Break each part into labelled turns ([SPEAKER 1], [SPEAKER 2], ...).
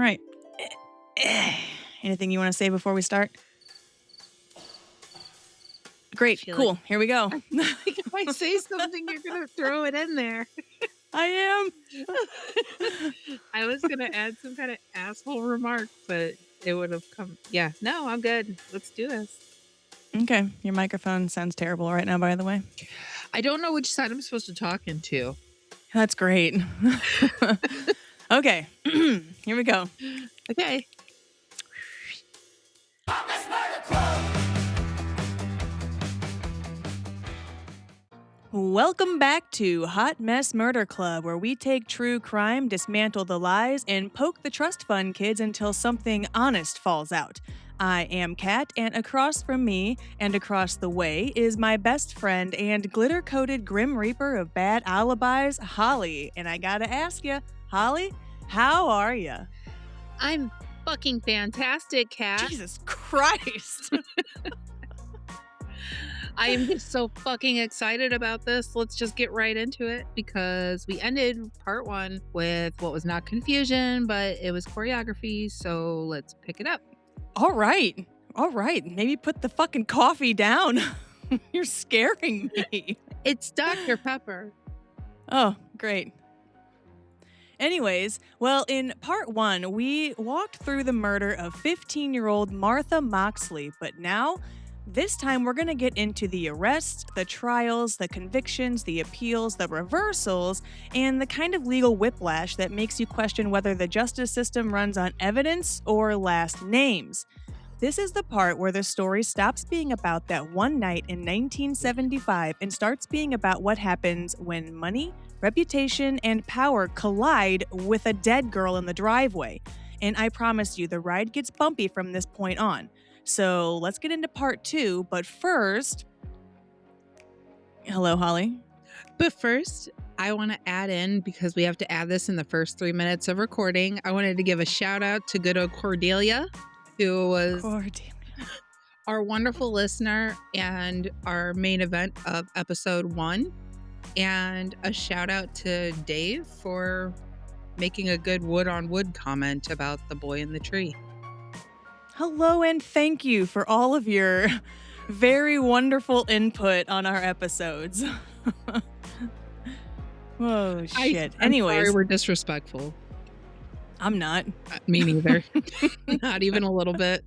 [SPEAKER 1] right. Anything you want to say before we start? Great. Cool. Here we go.
[SPEAKER 2] If I say something, you're going to throw it in there.
[SPEAKER 1] I am.
[SPEAKER 2] I was going to add some kind of asshole remark, but it would have come. Yeah. No, I'm good. Let's do this.
[SPEAKER 1] Okay. Your microphone sounds terrible right now, by the way.
[SPEAKER 2] I don't know which side I'm supposed to talk into.
[SPEAKER 1] That's great. Okay. Here we go.
[SPEAKER 2] Okay.
[SPEAKER 1] Welcome back to Hot Mess Murder Club, where we take true crime, dismantle the lies, and poke the trust fund kids until something honest falls out. I am Kat, and across from me and across the way is my best friend and glitter-coated Grim Reaper of bad alibis, Holly. And I gotta ask you, Holly, how are you?
[SPEAKER 2] I'm fucking fantastic, Kat.
[SPEAKER 1] Jesus Christ.
[SPEAKER 2] I am just so fucking excited about this. Let's just get right into it because we ended part 1 with what was not confusion, but it was choreography. So let's pick it up.
[SPEAKER 1] All right. Maybe put the fucking coffee down. You're scaring me.
[SPEAKER 2] It's Dr. Pepper.
[SPEAKER 1] Oh, great. Anyways, well, in part 1, we walked through the murder of 15-year-old Martha Moxley, but now, this time we're going to get into the arrests, the trials, the convictions, the appeals, the reversals, and the kind of legal whiplash that makes you question whether the justice system runs on evidence or last names. This is the part where the story stops being about that one night in 1975 and starts being about what happens when money, reputation, and power collide with a dead girl in the driveway. And I promise you, the ride gets bumpy from this point on. So let's get into part 2, but first... Hello, Holly.
[SPEAKER 2] But first, I want to add in, because we have to add this in the first 3 minutes of recording, I wanted to give a shout out to good old Cordelia, who was our wonderful listener and our main event of episode 1. And a shout out to Dave for making a good wood on wood comment about the boy in the tree.
[SPEAKER 1] Hello, and thank you for all of your very wonderful input on our episodes. Whoa, shit. Anyways.
[SPEAKER 2] Sorry we're disrespectful.
[SPEAKER 1] I'm not.
[SPEAKER 2] Me neither. Not even a little bit.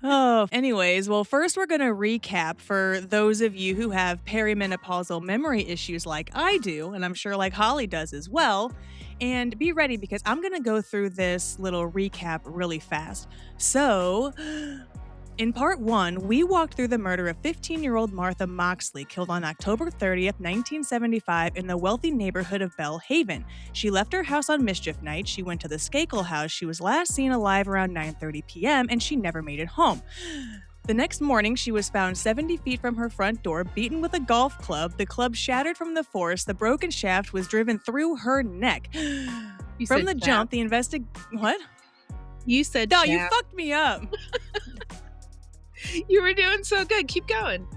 [SPEAKER 1] Oh, anyways, well, first we're going to recap for those of you who have perimenopausal memory issues like I do, and I'm sure like Holly does as well. And be ready because I'm going to go through this little recap really fast. So, in part 1, we walked through the murder of 15-year-old Martha Moxley, killed on October 30th, 1975 in the wealthy neighborhood of Belle Haven. She left her house on mischief night. She went to the Skakel house. She was last seen alive around 9:30 p.m. and she never made it home. The next morning, she was found 70 feet from her front door, beaten with a golf club. The club shattered from the force. The broken shaft was driven through her neck. From the jump, the What?
[SPEAKER 2] You said
[SPEAKER 1] No, you fucked me up.
[SPEAKER 2] You were doing so good. Keep going.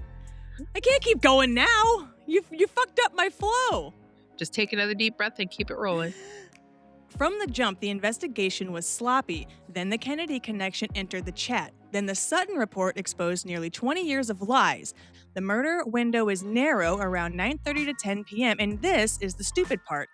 [SPEAKER 1] I can't keep going now. You fucked up my flow.
[SPEAKER 2] Just take another deep breath and keep it rolling.
[SPEAKER 1] From the jump, the investigation was sloppy. Then the Kennedy connection entered the chat. Then the Sutton report exposed nearly 20 years of lies. The murder window is narrow, around 9:30 to 10 p.m., and this is the stupid part.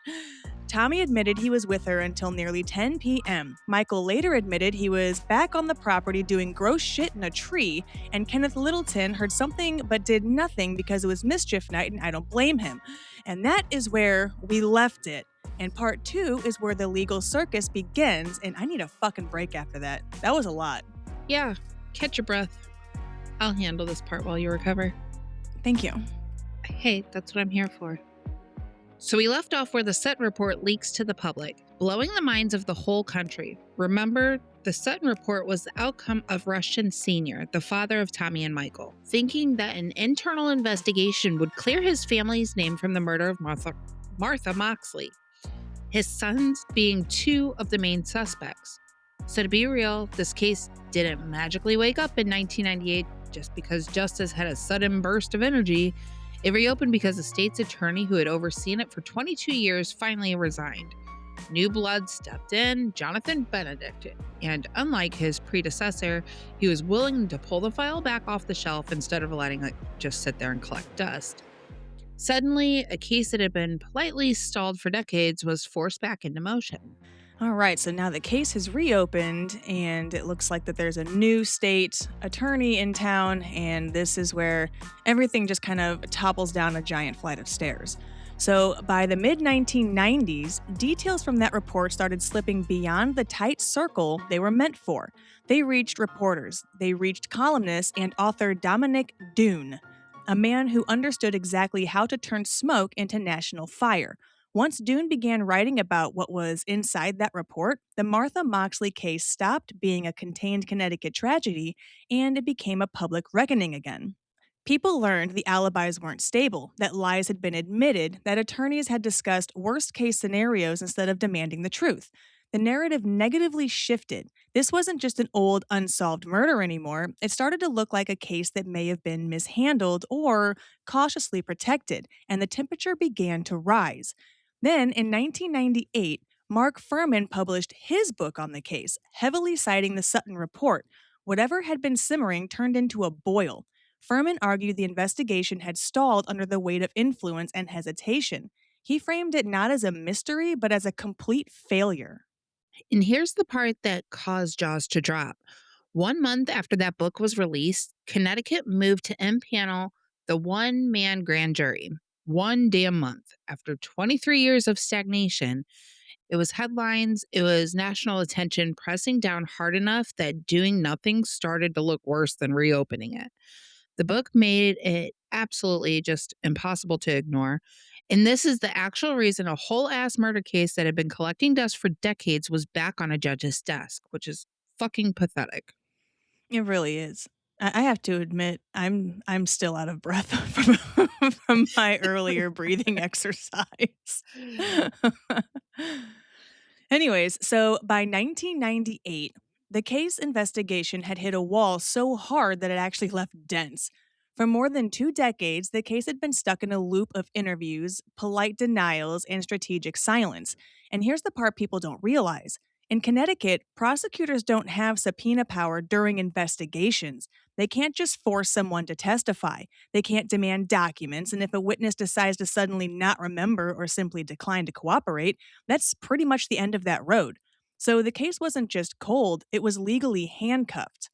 [SPEAKER 1] Tommy admitted he was with her until nearly 10 p.m. Michael later admitted he was back on the property doing gross shit in a tree, and Kenneth Littleton heard something but did nothing because it was mischief night, and I don't blame him. And that is where we left it. And part 2 is where the legal circus begins, and I need a fucking break after that. That was a lot.
[SPEAKER 2] Yeah, catch your breath. I'll handle this part while you recover.
[SPEAKER 1] Thank you.
[SPEAKER 2] Hey, that's what I'm here for. So we left off where the Sutton report leaks to the public, blowing the minds of the whole country. Remember, the Sutton report was the outcome of Rushton Sr., the father of Tommy and Michael, thinking that an internal investigation would clear his family's name from the murder of Martha Moxley, his sons being 2 of the main suspects. So to be real, this case didn't magically wake up in 1998 just because justice had a sudden burst of energy. It reopened because the state's attorney who had overseen it for 22 years finally resigned. New blood stepped in, Jonathan Benedict, and unlike his predecessor, he was willing to pull the file back off the shelf instead of letting it just sit there and collect dust. Suddenly, a case that had been politely stalled for decades was forced back into motion.
[SPEAKER 1] All right, so now the case has reopened, and it looks like that there's a new state attorney in town, and this is where everything just kind of topples down a giant flight of stairs. So, by the mid 1990s, details from that report started slipping beyond the tight circle they were meant for. They reached reporters, they reached columnists, and author Dominic Dune, a man who understood exactly how to turn smoke into national fire. Once Dune began writing about what was inside that report, the Martha Moxley case stopped being a contained Connecticut tragedy and it became a public reckoning again. People learned the alibis weren't stable, that lies had been admitted, that attorneys had discussed worst case scenarios instead of demanding the truth. The narrative negatively shifted. This wasn't just an old, unsolved murder anymore. It started to look like a case that may have been mishandled or cautiously protected, and the temperature began to rise. Then, in 1998, Mark Furman published his book on the case, heavily citing the Sutton Report. Whatever had been simmering turned into a boil. Furman argued the investigation had stalled under the weight of influence and hesitation. He framed it not as a mystery, but as a complete failure.
[SPEAKER 2] And here's the part that caused jaws to drop. 1 month after that book was released, Connecticut moved to impanel the one man grand jury. One damn month. After 23 years of stagnation, it was headlines, it was national attention pressing down hard enough that doing nothing started to look worse than reopening it. The book made it absolutely just impossible to ignore. And this is the actual reason a whole ass murder case that had been collecting dust for decades was back on a judge's desk, which is fucking pathetic.
[SPEAKER 1] It really is. I have to admit, I'm still out of breath from my earlier breathing exercise. Anyways, so by 1998, the case investigation had hit a wall so hard that it actually left dents. For more than 2 decades, the case had been stuck in a loop of interviews, polite denials, and strategic silence. And here's the part people don't realize. In Connecticut, prosecutors don't have subpoena power during investigations. They can't just force someone to testify. They can't demand documents, and if a witness decides to suddenly not remember or simply decline to cooperate, that's pretty much the end of that road. So the case wasn't just cold, it was legally handcuffed.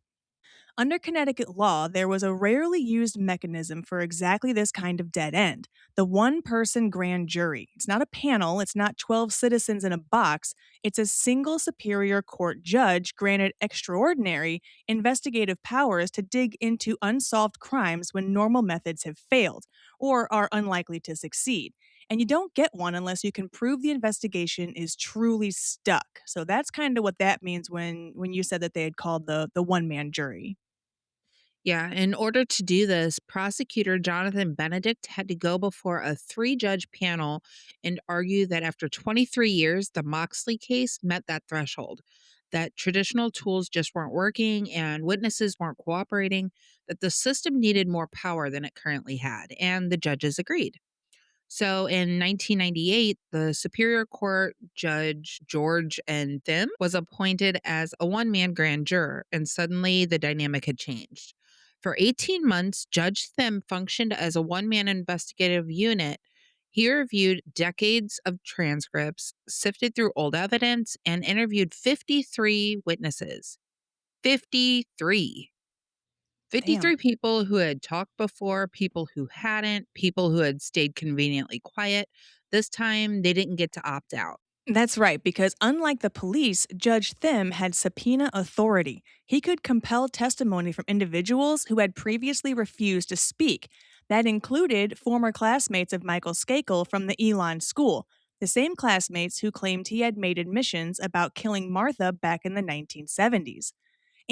[SPEAKER 1] Under Connecticut law, there was a rarely used mechanism for exactly this kind of dead end: the one person grand jury. It's not a panel, it's not 12 citizens in a box, it's a single superior court judge granted extraordinary investigative powers to dig into unsolved crimes when normal methods have failed or are unlikely to succeed. And you don't get one unless you can prove the investigation is truly stuck. So that's kind of what that means when you said that they had called the one man jury.
[SPEAKER 2] Yeah, in order to do this, prosecutor Jonathan Benedict had to go before a 3 judge panel and argue that after 23 years, the Moxley case met that threshold, that traditional tools just weren't working and witnesses weren't cooperating, that the system needed more power than it currently had. And the judges agreed. So in 1998, the Superior Court Judge George N. Thim was appointed as a one-man grand juror, and suddenly the dynamic had changed. For 18 months, Judge Thim functioned as a one-man investigative unit. He reviewed decades of transcripts, sifted through old evidence, and interviewed 53 witnesses. 53. 53
[SPEAKER 1] Damn.
[SPEAKER 2] people who had talked before, people who hadn't, people who had stayed conveniently quiet. This time, they didn't get to opt out.
[SPEAKER 1] That's right, because unlike the police, Judge Thim had subpoena authority. He could compel testimony from individuals who had previously refused to speak. That included former classmates of Michael Skakel from the Élan School, the same classmates who claimed he had made admissions about killing Martha back in the 1970s.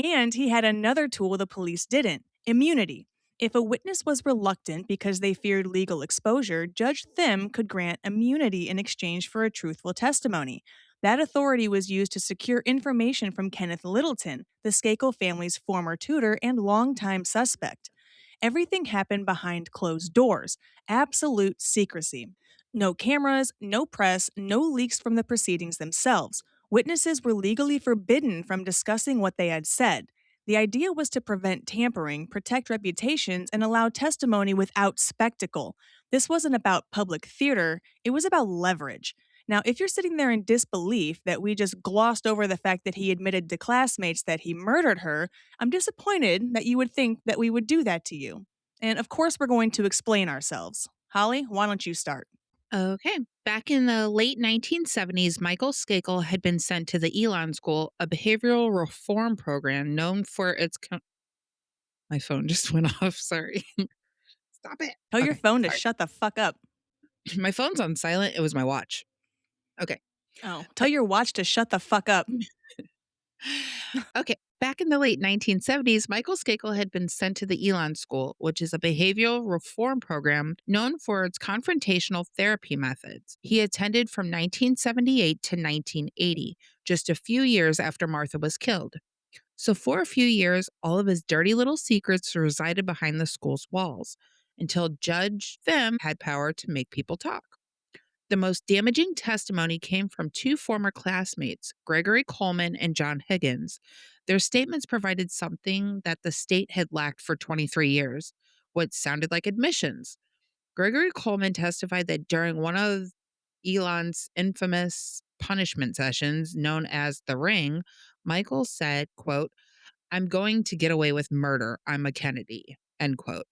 [SPEAKER 1] And he had another tool the police didn't: immunity. If a witness was reluctant because they feared legal exposure, Judge Thim could grant immunity in exchange for a truthful testimony. That authority was used to secure information from Kenneth Littleton, the Skakel family's former tutor and longtime suspect. Everything happened behind closed doors, absolute secrecy. No cameras, no press, no leaks from the proceedings themselves. Witnesses were legally forbidden from discussing what they had said. The idea was to prevent tampering, protect reputations, and allow testimony without spectacle. This wasn't about public theater, it was about leverage. Now, if you're sitting there in disbelief that we just glossed over the fact that he admitted to classmates that he murdered her, I'm disappointed that you would think that we would do that to you. And of course, we're going to explain ourselves. Holly, why don't you start?
[SPEAKER 2] Okay. Back in the late 1970s, Michael Skakel had been sent to the Elon School, a behavioral reform program known for its. My phone just went off. Sorry. Stop it.
[SPEAKER 1] Tell your
[SPEAKER 2] Okay.
[SPEAKER 1] phone to
[SPEAKER 2] Sorry.
[SPEAKER 1] shut the fuck up.
[SPEAKER 2] My phone's on silent. It was my watch. Okay.
[SPEAKER 1] Oh, tell your watch to shut the fuck up.
[SPEAKER 2] Okay. Back in the late 1970s, Michael Skakel had been sent to the Elon School, which is a behavioral reform program known for its confrontational therapy methods. He attended from 1978 to 1980, just a few years after Martha was killed. So, for a few years, all of his dirty little secrets resided behind the school's walls until Judge Them had power to make people talk. The most damaging testimony came from two former classmates, Gregory Coleman and John Higgins. Their statements provided something that the state had lacked for 23 years, what sounded like admissions. Gregory Coleman testified that during one of Elon's infamous punishment sessions, known as the Ring, Michael said, quote, "I'm going to get away with murder. I'm a Kennedy," end quote.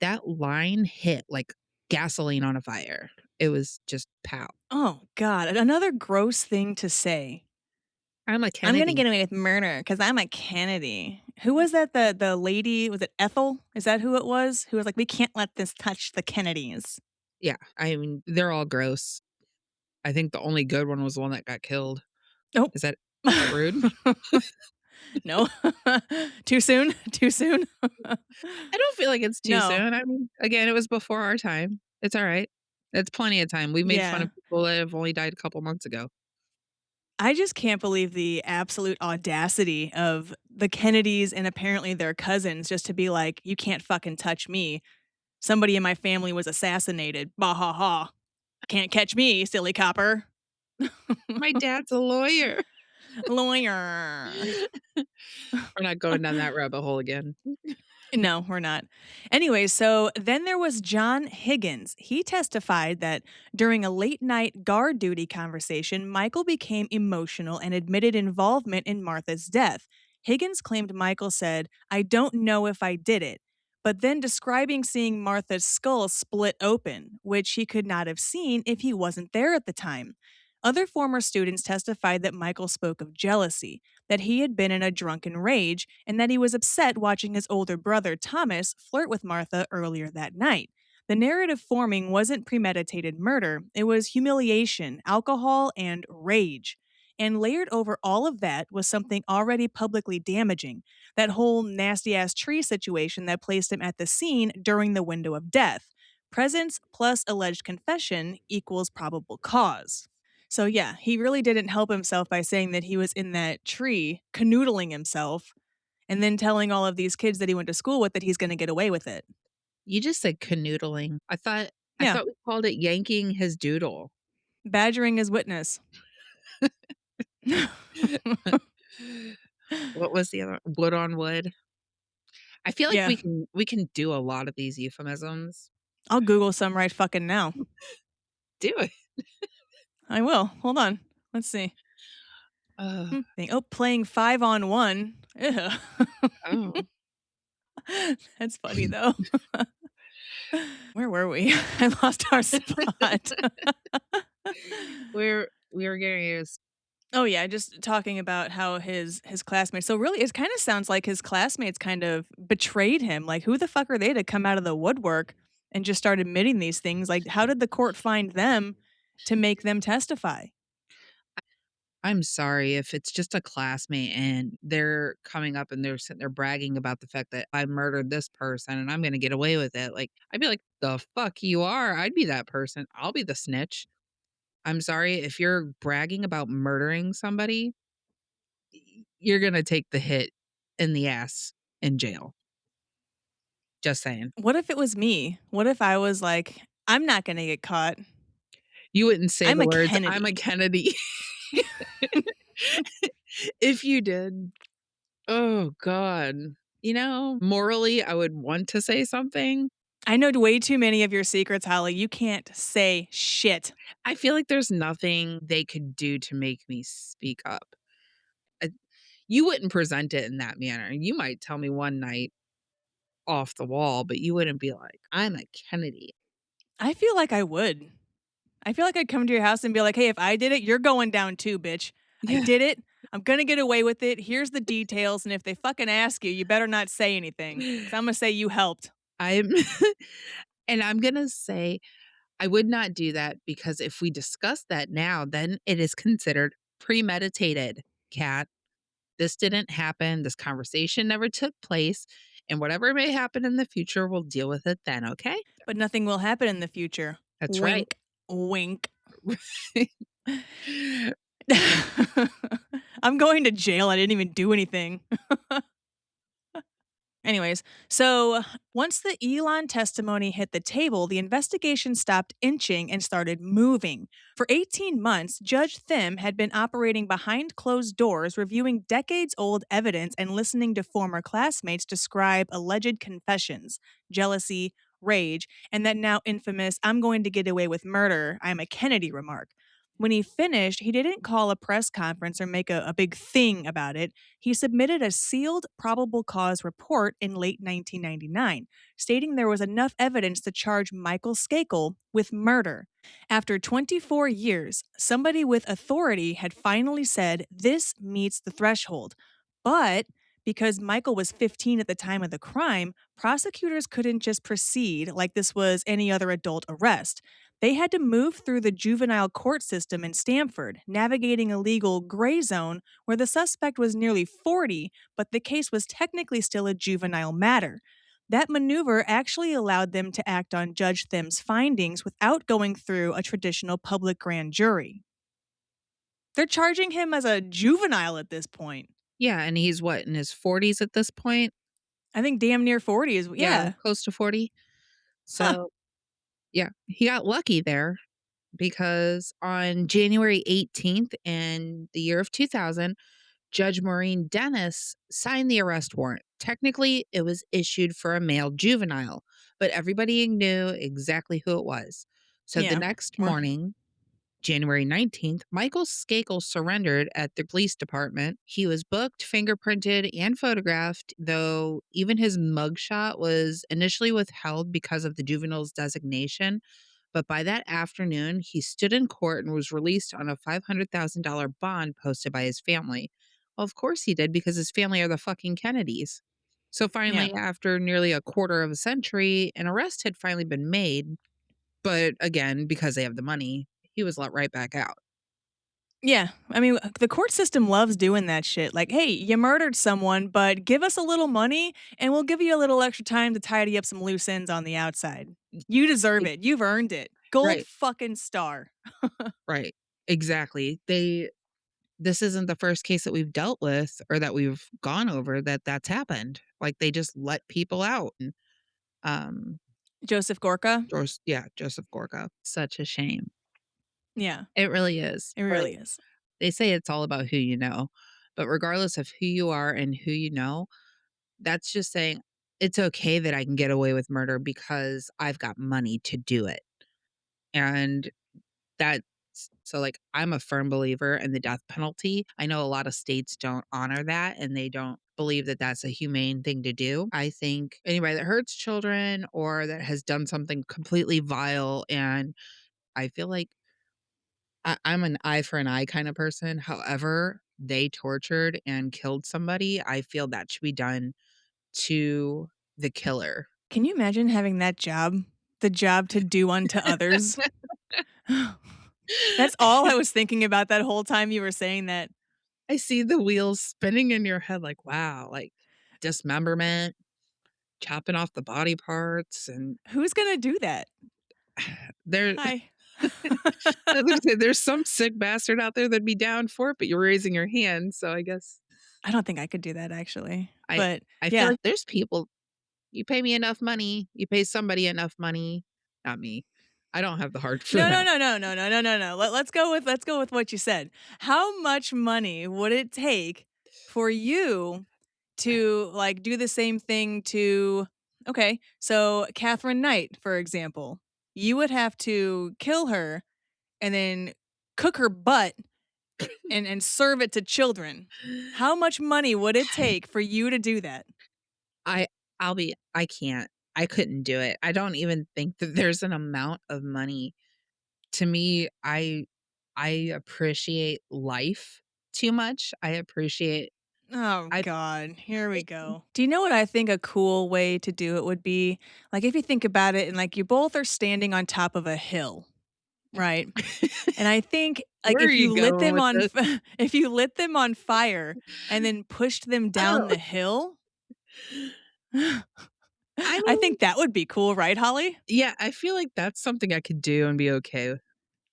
[SPEAKER 2] That line hit like gasoline on a fire. It was just pow.
[SPEAKER 1] Oh, God. Another gross thing to say.
[SPEAKER 2] I'm a
[SPEAKER 1] I'm going to
[SPEAKER 2] Kennedy.
[SPEAKER 1] get away with murder because I'm a Kennedy. Who was that? The lady, was it Ethel? Is that who it was? Who was like, we can't let this touch the Kennedys.
[SPEAKER 2] Yeah, I mean, they're all gross. I think the only good one was the one that got killed.
[SPEAKER 1] Nope.
[SPEAKER 2] Is that rude?
[SPEAKER 1] No. Too soon? Too soon?
[SPEAKER 2] I don't feel like it's too
[SPEAKER 1] No.
[SPEAKER 2] soon. I mean, again, it was before our time. It's all right. It's plenty of time. We've made fun
[SPEAKER 1] Yeah.
[SPEAKER 2] of people that have only died a couple months ago.
[SPEAKER 1] I just can't believe the absolute audacity of the Kennedys and apparently their cousins just to be like, you can't fucking touch me. Somebody in my family was assassinated. Bah ha ha. Can't catch me, silly copper.
[SPEAKER 2] My dad's a lawyer.
[SPEAKER 1] Lawyer.
[SPEAKER 2] We're not going down that rabbit hole again.
[SPEAKER 1] No, we're not. Anyway, so then there was John Higgins. He testified that during a late night guard duty conversation, Michael became emotional and admitted involvement in Martha's death. Higgins claimed Michael said, "I don't know if I did it," but then describing seeing Martha's skull split open, which he could not have seen if he wasn't there at the time. Other former students testified that Michael spoke of jealousy, that he had been in a drunken rage, and that he was upset watching his older brother, Thomas, flirt with Martha earlier that night. The narrative forming wasn't premeditated murder, it was humiliation, alcohol, and rage. And layered over all of that was something already publicly damaging, that whole nasty ass tree situation that placed him at the scene during the window of death. Presence plus alleged confession equals probable cause. So yeah, he really didn't help himself by saying that he was in that tree canoodling himself and then telling all of these kids that he went to school with that he's going to get away with it.
[SPEAKER 2] You just said canoodling. I
[SPEAKER 1] Yeah,
[SPEAKER 2] thought we called it yanking his doodle.
[SPEAKER 1] badgering his witness.
[SPEAKER 2] What was the other wood on wood? I feel like
[SPEAKER 1] Yeah,
[SPEAKER 2] we can do a lot of these euphemisms.
[SPEAKER 1] I'll Google some right fucking now.
[SPEAKER 2] Do it.
[SPEAKER 1] I will. Hold on. Let's see.
[SPEAKER 2] Uh,
[SPEAKER 1] Oh, playing 5-on-1. Ew.
[SPEAKER 2] oh.
[SPEAKER 1] That's funny though. Where were we? I lost our spot.
[SPEAKER 2] We were getting used.
[SPEAKER 1] Oh yeah, just talking about how his classmates. So really, it kind of sounds like his classmates kind of betrayed him. Like, who the fuck are they to come out of the woodwork and just start admitting these things? Like, how did the court find them to make them testify?
[SPEAKER 2] I'm sorry if it's just a classmate and they're coming up and they're sitting there bragging about the fact that I murdered this person and I'm gonna get away with it. Like, I'd be like, the fuck you are. I'd be that person. I'll be the snitch. I'm sorry if you're bragging about murdering somebody, you're gonna take the hit in the ass in jail. Just saying.
[SPEAKER 1] What if it was me? What if I was like, I'm not gonna get caught.
[SPEAKER 2] You wouldn't say
[SPEAKER 1] I'm
[SPEAKER 2] the
[SPEAKER 1] a
[SPEAKER 2] words, "I'm a
[SPEAKER 1] Kennedy.
[SPEAKER 2] Kennedy." If you did. Oh god. Morally, I would want to say something.
[SPEAKER 1] I know way too many of your secrets, Holly. You can't say shit.
[SPEAKER 2] I feel like there's nothing they could do to make me speak up. Uh, you wouldn't present it in that manner. You might tell me one night off the wall, but you wouldn't be like, "I'm a Kennedy."
[SPEAKER 1] I feel like I would. I feel like I'd come to your house and be like, "Hey, if I did it, you're going down too, bitch. I
[SPEAKER 2] Yeah.
[SPEAKER 1] did it. I'm gonna get away with it. Here's the details, and if they fucking ask you, you better not say anything, because I'm gonna say you helped."
[SPEAKER 2] I'm and I'm gonna say I would not do that because if we discuss that now, then it is considered premeditated, Cat. This didn't happen. This conversation never took place. And whatever may happen in the future, we'll deal with it then, okay?
[SPEAKER 1] But nothing will happen in the future.
[SPEAKER 2] That's right.
[SPEAKER 1] Wink, wink. I'm going to jail. I didn't even do anything. Anyways, so once the Elon testimony hit the table, the investigation stopped inching and started moving. For 18 months, Judge Thim had been operating behind closed doors, reviewing decades old evidence and listening to former classmates describe alleged confessions, jealousy, rage, and that now infamous "I'm going to get away with murder, I'm a Kennedy" remark. When he finished, he didn't call a press conference or make a big thing about it. He submitted a sealed probable cause report in late 1999, stating there was enough evidence to charge Michael Skakel with murder. After 24 years, somebody with authority had finally said this meets the threshold. But because Michael was 15 at the time of the crime, prosecutors couldn't just proceed like this was any other adult arrest. They had to move through the juvenile court system in Stamford, navigating a legal gray zone where the suspect was nearly 40, but the case was technically still a juvenile matter. That maneuver actually allowed them to act on Judge Thim's findings without going through a traditional public grand jury. They're charging him as a juvenile at this point.
[SPEAKER 2] Yeah, and he's what, in his 40s at this point?
[SPEAKER 1] I think damn near 40 is,
[SPEAKER 2] Yeah,
[SPEAKER 1] yeah.
[SPEAKER 2] close to 40.
[SPEAKER 1] Huh.
[SPEAKER 2] So, yeah, he got lucky there because on January 18th in the year of 2000, Judge Maureen Dennis signed the arrest warrant. Technically, it was issued for a male juvenile, but everybody knew exactly who it was. So the
[SPEAKER 1] Yeah.
[SPEAKER 2] next
[SPEAKER 1] Or
[SPEAKER 2] morning, January 19th, Michael Skakel surrendered at the police department. He was booked, fingerprinted, and photographed, though even his mugshot was initially withheld because of the juvenile's designation. But by that afternoon, he stood in court and was released on a $500,000 bond posted by his family. Well, of course he did, because his family are the fucking Kennedys. So
[SPEAKER 1] yeah.
[SPEAKER 2] finally, after nearly a quarter of a century, an arrest had finally been made. But again, because they have the money, he was let right back out.
[SPEAKER 1] Yeah. I mean, the court system loves doing that shit. Like, hey, you murdered someone, but give us a little money and we'll give you a little extra time to tidy up some loose ends on the outside. You deserve
[SPEAKER 2] Like,
[SPEAKER 1] it. You've earned it. Gold
[SPEAKER 2] right,
[SPEAKER 1] fucking star.
[SPEAKER 2] right. Exactly. This isn't the first case that we've dealt with or that we've gone over that's happened. Like they just let people out. And um
[SPEAKER 1] Joseph Gorka.
[SPEAKER 2] Joseph Gorka. Such a shame.
[SPEAKER 1] Yeah,
[SPEAKER 2] It really is.
[SPEAKER 1] it
[SPEAKER 2] But
[SPEAKER 1] really is.
[SPEAKER 2] they say it's all about who you know. But regardless of who you are and who you know, that's just saying it's okay that I can get away with murder because I've got money to do it. And that's so, like, I'm a firm believer in the death penalty. I know a lot of states don't honor that and they don't believe that that's a humane thing to do. I think anybody that hurts children or that has done something completely vile, and I feel like I'm an eye for an eye kind of person. However, they tortured and killed somebody, I feel that should be done to the killer.
[SPEAKER 1] Can you imagine having that job? The job to do unto others? That's all I was thinking about that whole time you were saying that.
[SPEAKER 2] I see the wheels spinning in your head like, wow, like dismemberment, chopping off the body parts, and
[SPEAKER 1] Who's gonna do that?
[SPEAKER 2] there
[SPEAKER 1] Hi.
[SPEAKER 2] I was gonna say there's some sick bastard out there that'd be down for it, but you're raising your hand, so I guess
[SPEAKER 1] I don't think I could do that actually.
[SPEAKER 2] I
[SPEAKER 1] But
[SPEAKER 2] I feel
[SPEAKER 1] yeah,
[SPEAKER 2] like there's people, you pay me enough money, you pay somebody enough money, not me. I don't have the heart for
[SPEAKER 1] No, no,
[SPEAKER 2] that.
[SPEAKER 1] no, no, no, no, no, no, no. Let's go with what you said. How much money would it take for you to like do the same thing to okay, so Catherine Knight, for example. You would have to kill her and then cook her butt and serve it to children. How much money would it take for you to do that?
[SPEAKER 2] I I can't. I couldn't do it. I don't even think that there's an amount of money. To me, I appreciate life too much. I appreciate
[SPEAKER 1] Oh
[SPEAKER 2] I
[SPEAKER 1] god, here we go. Do you know what I think a cool way to do it would be? Like if you think about it and like you both are standing on top of a hill, right? And I think like
[SPEAKER 2] where are
[SPEAKER 1] if
[SPEAKER 2] you
[SPEAKER 1] you lit
[SPEAKER 2] going
[SPEAKER 1] them
[SPEAKER 2] with
[SPEAKER 1] on
[SPEAKER 2] this?
[SPEAKER 1] if you lit them on fire and then pushed them down
[SPEAKER 2] Oh,
[SPEAKER 1] the hill,
[SPEAKER 2] I
[SPEAKER 1] I
[SPEAKER 2] mean,
[SPEAKER 1] think that would be cool, right, Holly?
[SPEAKER 2] yeah, I feel like that's something I could do and be okay with.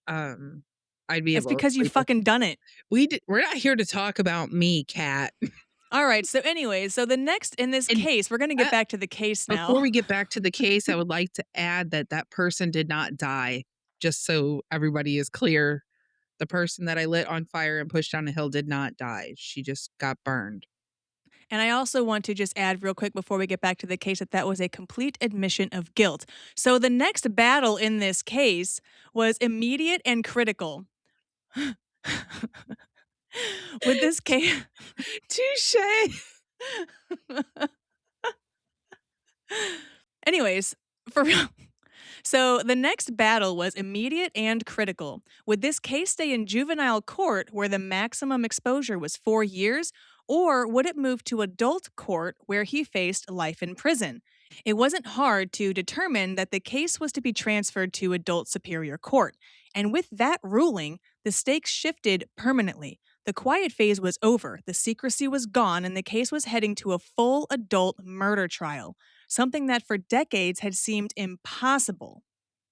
[SPEAKER 2] Um, I'd be
[SPEAKER 1] It's
[SPEAKER 2] able to
[SPEAKER 1] because you
[SPEAKER 2] sleep with.
[SPEAKER 1] fucking done it.
[SPEAKER 2] We're not here to talk about me, Cat.
[SPEAKER 1] All right, so anyways, so the next in this
[SPEAKER 2] And
[SPEAKER 1] case, we're gonna get
[SPEAKER 2] uh,
[SPEAKER 1] back to the case
[SPEAKER 2] before
[SPEAKER 1] now.
[SPEAKER 2] we get back to the case, I would like to add that that person did not die. Just so everybody is clear, the person that I lit on fire and pushed down a hill did not die. She just got burned.
[SPEAKER 1] And I also want to just add real quick before we get back to the case that that was a complete admission of guilt. So the next battle in this case was immediate and critical. With this case,
[SPEAKER 2] Touche.
[SPEAKER 1] anyways, for real. So the next battle was immediate and critical. Would this case stay in juvenile court where the maximum exposure was 4 years, or would it move to adult court where he faced life in prison? It wasn't hard to determine that the case was to be transferred to adult superior court. And with that ruling, the stakes shifted permanently. The quiet phase was over, the secrecy was gone, and the case was heading to a full adult murder trial, something that for decades had seemed impossible.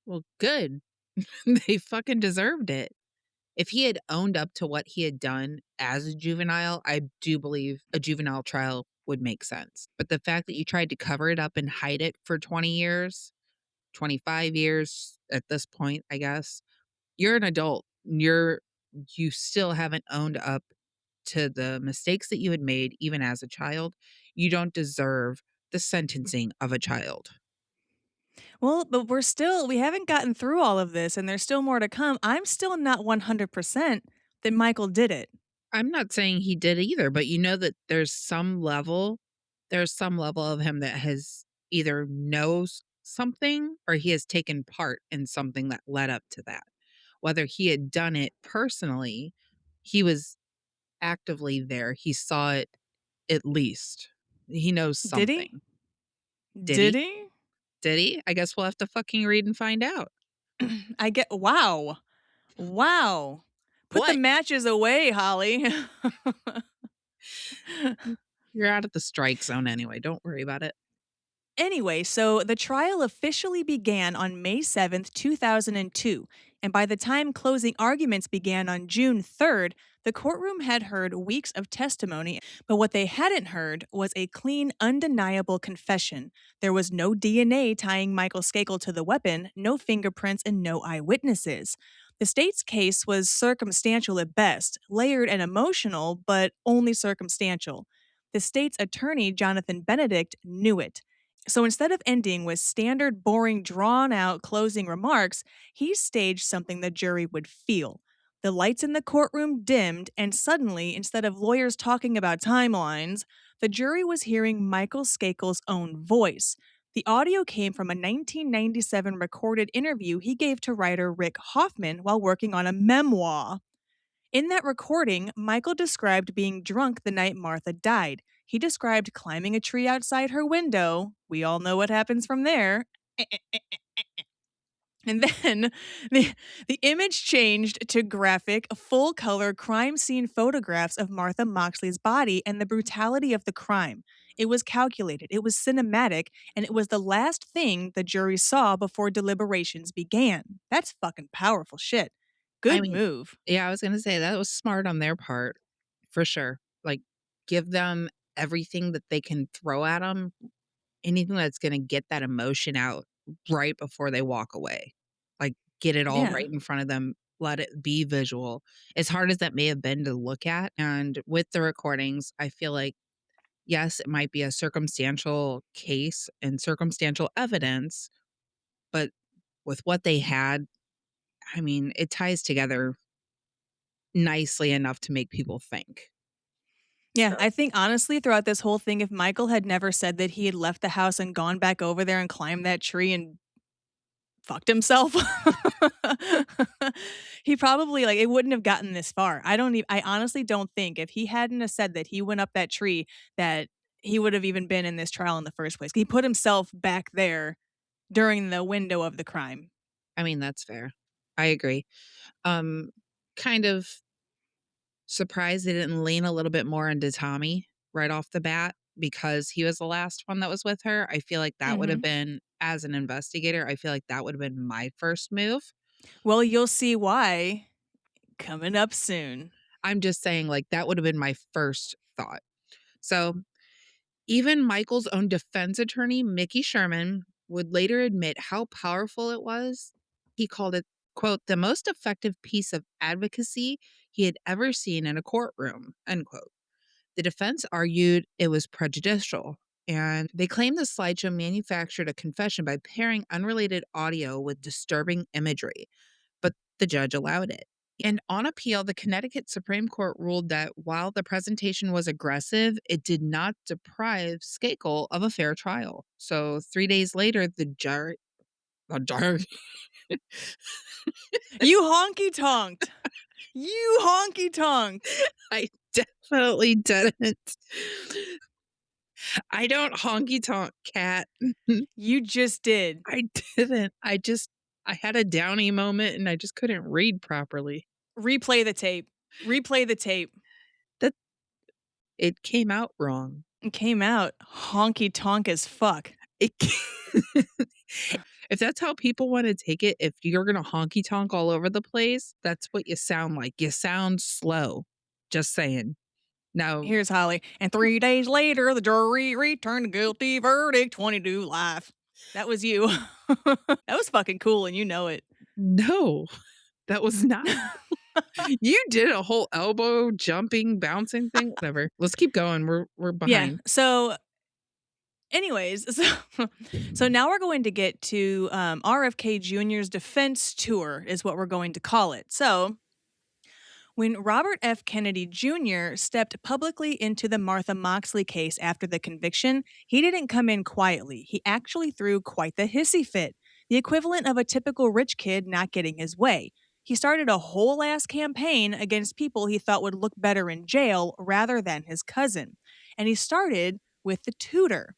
[SPEAKER 2] Well, good. They fucking deserved it. If he had owned up to what he had done as a juvenile, I do believe a juvenile trial would make sense. But the fact that you tried to cover it up and hide it for 20 years, 25 years at this point, I guess, you're an adult. You still haven't owned up to the mistakes that you had made even as a child. You don't deserve the sentencing of a child.
[SPEAKER 1] Well, but we haven't gotten through all of this, and there's still more to come. I'm still not 100% that Michael did it.
[SPEAKER 2] I'm not saying he did either, but you know that there's some level of him that has either knows something or he has taken part in something that led up to that. Whether he had done it personally, he was actively there. He saw it at least. He knows
[SPEAKER 1] Did he?
[SPEAKER 2] something. Did
[SPEAKER 1] Did
[SPEAKER 2] he?
[SPEAKER 1] he?
[SPEAKER 2] Did he? I guess we'll have to fucking read and find out.
[SPEAKER 1] I get, wow. Wow. Put the
[SPEAKER 2] What?
[SPEAKER 1] matches away, Holly.
[SPEAKER 2] You're out of the strike zone anyway. Don't worry about it.
[SPEAKER 1] Anyway, so the trial officially began on May 7th, 2002, and by the time closing arguments began on June 3rd, the courtroom had heard weeks of testimony, but what they hadn't heard was a clean, undeniable confession. There was no DNA tying Michael Skakel to the weapon, no fingerprints, and no eyewitnesses. The state's case was circumstantial at best, layered and emotional, but only circumstantial. The state's attorney, Jonathan Benedict, knew it. So instead of ending with standard, boring, drawn out closing remarks, he staged something the jury would feel. The lights in the courtroom dimmed, and suddenly, instead of lawyers talking about timelines, the jury was hearing Michael Skakel's own voice. The audio came from a 1997 recorded interview he gave to writer Rick Hoffman while working on a memoir. In that recording, Michael described being drunk the night Martha died. He described climbing a tree outside her window. We all know what happens from there. And then the image changed to graphic, full color crime scene photographs of Martha Moxley's body and the brutality of the crime. It was calculated, it was cinematic, and it was the last thing the jury saw before deliberations began. That's fucking powerful shit.
[SPEAKER 2] I
[SPEAKER 1] Good
[SPEAKER 2] mean,
[SPEAKER 1] move.
[SPEAKER 2] yeah, I was gonna say that was smart on their part, for sure. Like, give them everything that they can throw at them, anything that's gonna get that emotion out right before they walk away. Like, get it all
[SPEAKER 1] Yeah.
[SPEAKER 2] right in front of them, let it be visual. As hard as that may have been to look at, and with the recordings, I feel like, yes, it might be a circumstantial case and circumstantial evidence, but with what they had, I mean, it ties together nicely enough to make people think.
[SPEAKER 1] Yeah,
[SPEAKER 2] So,
[SPEAKER 1] I think honestly, throughout this whole thing, if Michael had never said that he had left the house and gone back over there and climbed that tree and fucked himself, he probably like it wouldn't have gotten this far. I honestly don't think if he hadn't have said that he went up that tree that he would have even been in this trial in the first place. He put himself back there during the window of the crime.
[SPEAKER 2] I mean, that's fair. I agree. Um, kind of surprised they didn't lean a little bit more into Tommy right off the bat because he was the last one that was with her. I feel like that would have
[SPEAKER 1] Mhm.
[SPEAKER 2] been, as an investigator, I feel like that would have been my first move.
[SPEAKER 1] Well, you'll see why coming up soon.
[SPEAKER 2] I'm just saying, like, that would have been my first thought. So, even Michael's own defense attorney, Mickey Sherman, would later admit how powerful it was. He called it, quote, the most effective piece of advocacy he had ever seen in a courtroom, end quote. The defense argued it was prejudicial, and they claimed the slideshow manufactured a confession by pairing unrelated audio with disturbing imagery, but the judge allowed it. And on appeal, the Connecticut Supreme Court ruled that while the presentation was aggressive, it did not deprive Skakel of a fair trial. So 3 days later, the jury,
[SPEAKER 1] You honky tonked. You honky tonked.
[SPEAKER 2] I definitely didn't. I don't honky tonk, cat.
[SPEAKER 1] You just did.
[SPEAKER 2] I didn't. I had a downy moment and I just couldn't read properly.
[SPEAKER 1] Replay the tape. Replay the tape.
[SPEAKER 2] That it came out wrong.
[SPEAKER 1] It came out honky tonk as fuck.
[SPEAKER 2] It if that's how people want to take it, if you're going to honky tonk all over the place, that's what you sound like. You sound slow. Just saying. Now,
[SPEAKER 1] Here's Holly. And 3 days later, the jury returned a guilty verdict, 22 life. That was you. That was fucking cool, and you know it.
[SPEAKER 2] no, that was not. You did a whole elbow jumping, bouncing thing. Whatever. Let's keep going. We're
[SPEAKER 1] Yeah.
[SPEAKER 2] behind.
[SPEAKER 1] So, anyways, so now we're going to get to RFK Jr.'s defense tour, is what we're going to call it. So, when Robert F. Kennedy Jr. stepped publicly into the Martha Moxley case after the conviction, he didn't come in quietly. He actually threw quite the hissy fit, the equivalent of a typical rich kid not getting his way. He started a whole ass campaign against people he thought would look better in jail rather than his cousin. And he started with the tutor.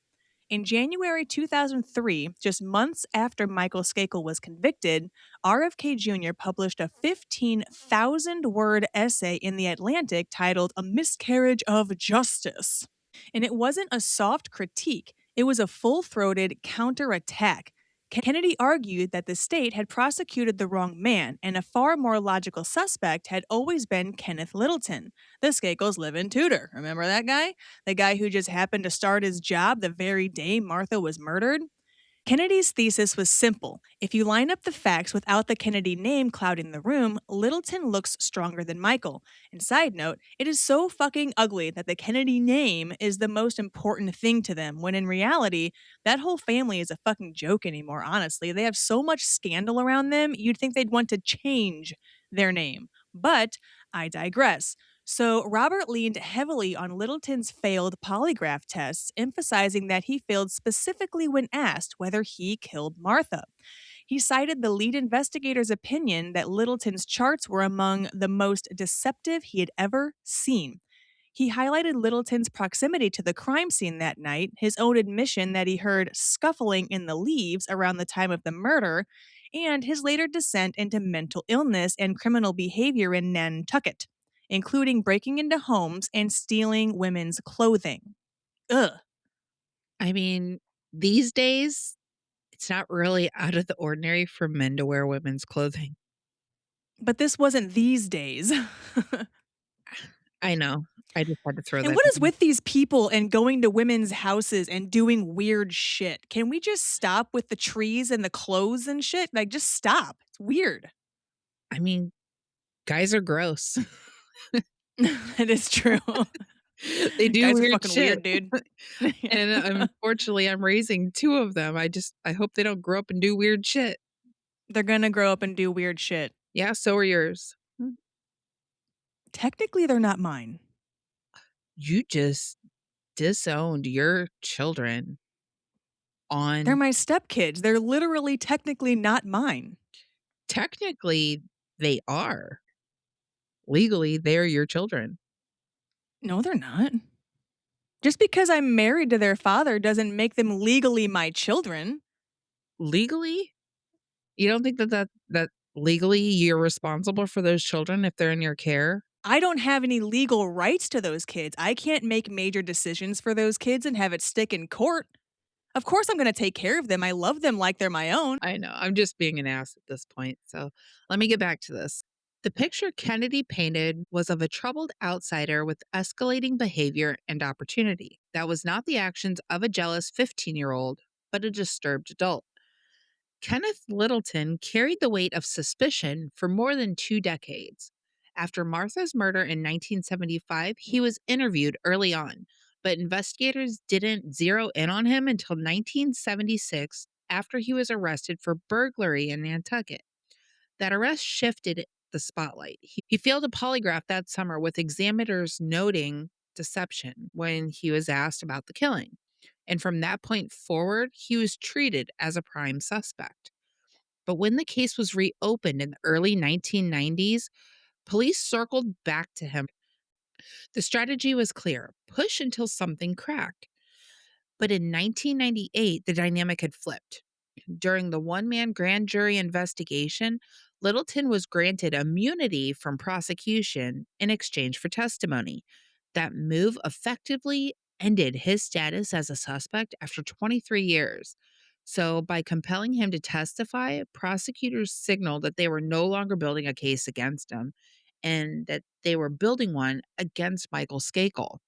[SPEAKER 1] In January 2003, just months after Michael Skakel was convicted, RFK Jr. published a 15,000 word essay in The Atlantic titled A Miscarriage of Justice. And it wasn't a soft critique, it was a full throated counterattack. Kennedy argued that the state had prosecuted the wrong man, and a far more logical suspect had always been Kenneth Littleton, the Skakel's live-in tutor. Remember that guy? The guy who just happened to start his job the very day Martha was murdered? Kennedy's thesis was simple. If you line up the facts without the Kennedy name clouding the room, Littleton looks stronger than Michael. And side note, it is so fucking ugly that the Kennedy name is the most important thing to them, when in reality, that whole family is a fucking joke anymore, honestly. They have so much scandal around them, you'd think they'd want to change their name. But I digress. So, Robert leaned heavily on Littleton's failed polygraph tests, emphasizing that he failed specifically when asked whether he killed Martha. He cited the lead investigator's opinion that Littleton's charts were among the most deceptive he had ever seen. He highlighted Littleton's proximity to the crime scene that night, his own admission that he heard scuffling in the leaves around the time of the murder, and his later descent into mental illness and criminal behavior in Nantucket, including breaking into homes and stealing women's clothing. Ugh.
[SPEAKER 2] I mean, these days, it's not really out of the ordinary for men to wear women's clothing.
[SPEAKER 1] But this wasn't these days.
[SPEAKER 2] I know. I just had to throw
[SPEAKER 1] And
[SPEAKER 2] that
[SPEAKER 1] what is
[SPEAKER 2] in.
[SPEAKER 1] with these people and going to women's houses and doing weird shit? Can we just stop with the trees and the clothes and shit? Like, just stop. It's weird.
[SPEAKER 2] I mean, guys are gross.
[SPEAKER 1] It is true.
[SPEAKER 2] They do
[SPEAKER 1] Guys are
[SPEAKER 2] weird
[SPEAKER 1] fucking
[SPEAKER 2] shit.
[SPEAKER 1] weird, dude.
[SPEAKER 2] And unfortunately, I'm raising 2 of them. I hope they don't grow up and do weird shit.
[SPEAKER 1] They're gonna grow up and do weird shit.
[SPEAKER 2] Yeah, so are yours.
[SPEAKER 1] Technically, they're not mine.
[SPEAKER 2] You just disowned your children
[SPEAKER 1] They're
[SPEAKER 2] on
[SPEAKER 1] my stepkids. They're literally technically not mine.
[SPEAKER 2] technically, they are. Legally, they're your children.
[SPEAKER 1] No, they're not. Just because I'm married to their father doesn't make them legally my children.
[SPEAKER 2] Legally? You don't think that legally you're responsible for those children if they're in your care?
[SPEAKER 1] I don't have any legal rights to those kids. I can't make major decisions for those kids and have it stick in court. Of course, I'm going to take care of them. I love them like they're my own.
[SPEAKER 2] I know. I'm just being an ass at this point. So let me get back to this. The picture Kennedy painted was of a troubled outsider with escalating behavior and opportunity. That was not the actions of a jealous 15-year-old, but a disturbed adult. Kenneth Littleton carried the weight of suspicion for more than 2 decades. After Martha's murder in 1975, he was interviewed early on, but investigators didn't zero in on him until 1976 after he was arrested for burglary in Nantucket. That arrest shifted the spotlight. He failed a polygraph that summer with examiners noting deception when he was asked about the killing. And from that point forward, he was treated as a prime suspect. But when the case was reopened in the early 1990s, police circled back to him. The strategy was clear: push until something cracked. But in 1998, the dynamic had flipped. During the one man grand jury investigation, Littleton was granted immunity from prosecution in exchange for testimony. That move effectively ended his status as a suspect after 23 years. So, by compelling him to testify, prosecutors signaled that they were no longer building a case against him and that they were building one against Michael Skakel.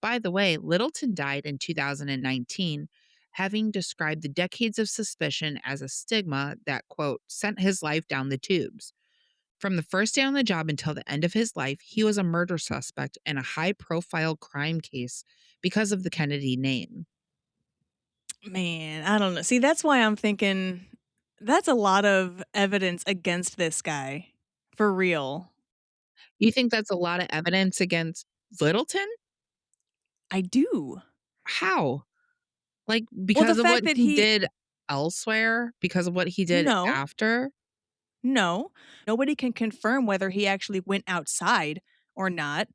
[SPEAKER 2] By the way, Littleton died in 2019, having described the decades of suspicion as a stigma that, quote, sent his life down the tubes. From the first day on the job until the end of his life, he was a murder suspect in a high profile crime case because of the Kennedy name.
[SPEAKER 1] Man, I don't know. See, that's why I'm thinking that's a lot of evidence against this guy. For real.
[SPEAKER 2] You think that's a lot of evidence against Littleton?
[SPEAKER 1] I do.
[SPEAKER 2] How? Like,
[SPEAKER 1] Well, the
[SPEAKER 2] because of what
[SPEAKER 1] fact that
[SPEAKER 2] he
[SPEAKER 1] he
[SPEAKER 2] did elsewhere? Because of what he did
[SPEAKER 1] no,
[SPEAKER 2] after?
[SPEAKER 1] no. Nobody can confirm whether he actually went outside or not.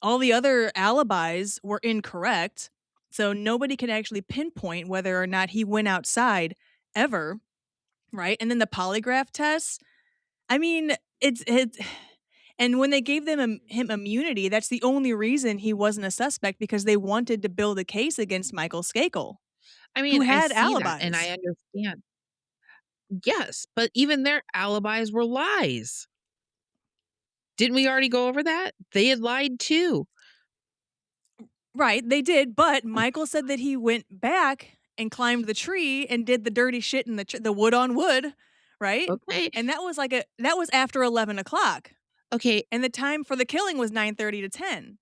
[SPEAKER 1] All the other alibis were incorrect. So nobody can actually pinpoint whether or not he went outside ever, right? And then the polygraph tests, I mean, it's and when they gave him immunity, that's the only reason he wasn't a suspect because they wanted to build a case against Michael Skakel,
[SPEAKER 2] I
[SPEAKER 1] who
[SPEAKER 2] mean, I
[SPEAKER 1] had
[SPEAKER 2] see that and I
[SPEAKER 1] alibis.
[SPEAKER 2] understand. Yes, but even their alibis were lies. Didn't we already go over that? They had lied too.
[SPEAKER 1] Right, they did, but Michael said that he went back and climbed the tree and did the dirty shit in the wood on wood, right?
[SPEAKER 2] Okay.
[SPEAKER 1] And that was after 11 o'clock,
[SPEAKER 2] Okay.
[SPEAKER 1] and the time for the killing was 9:30 to 10.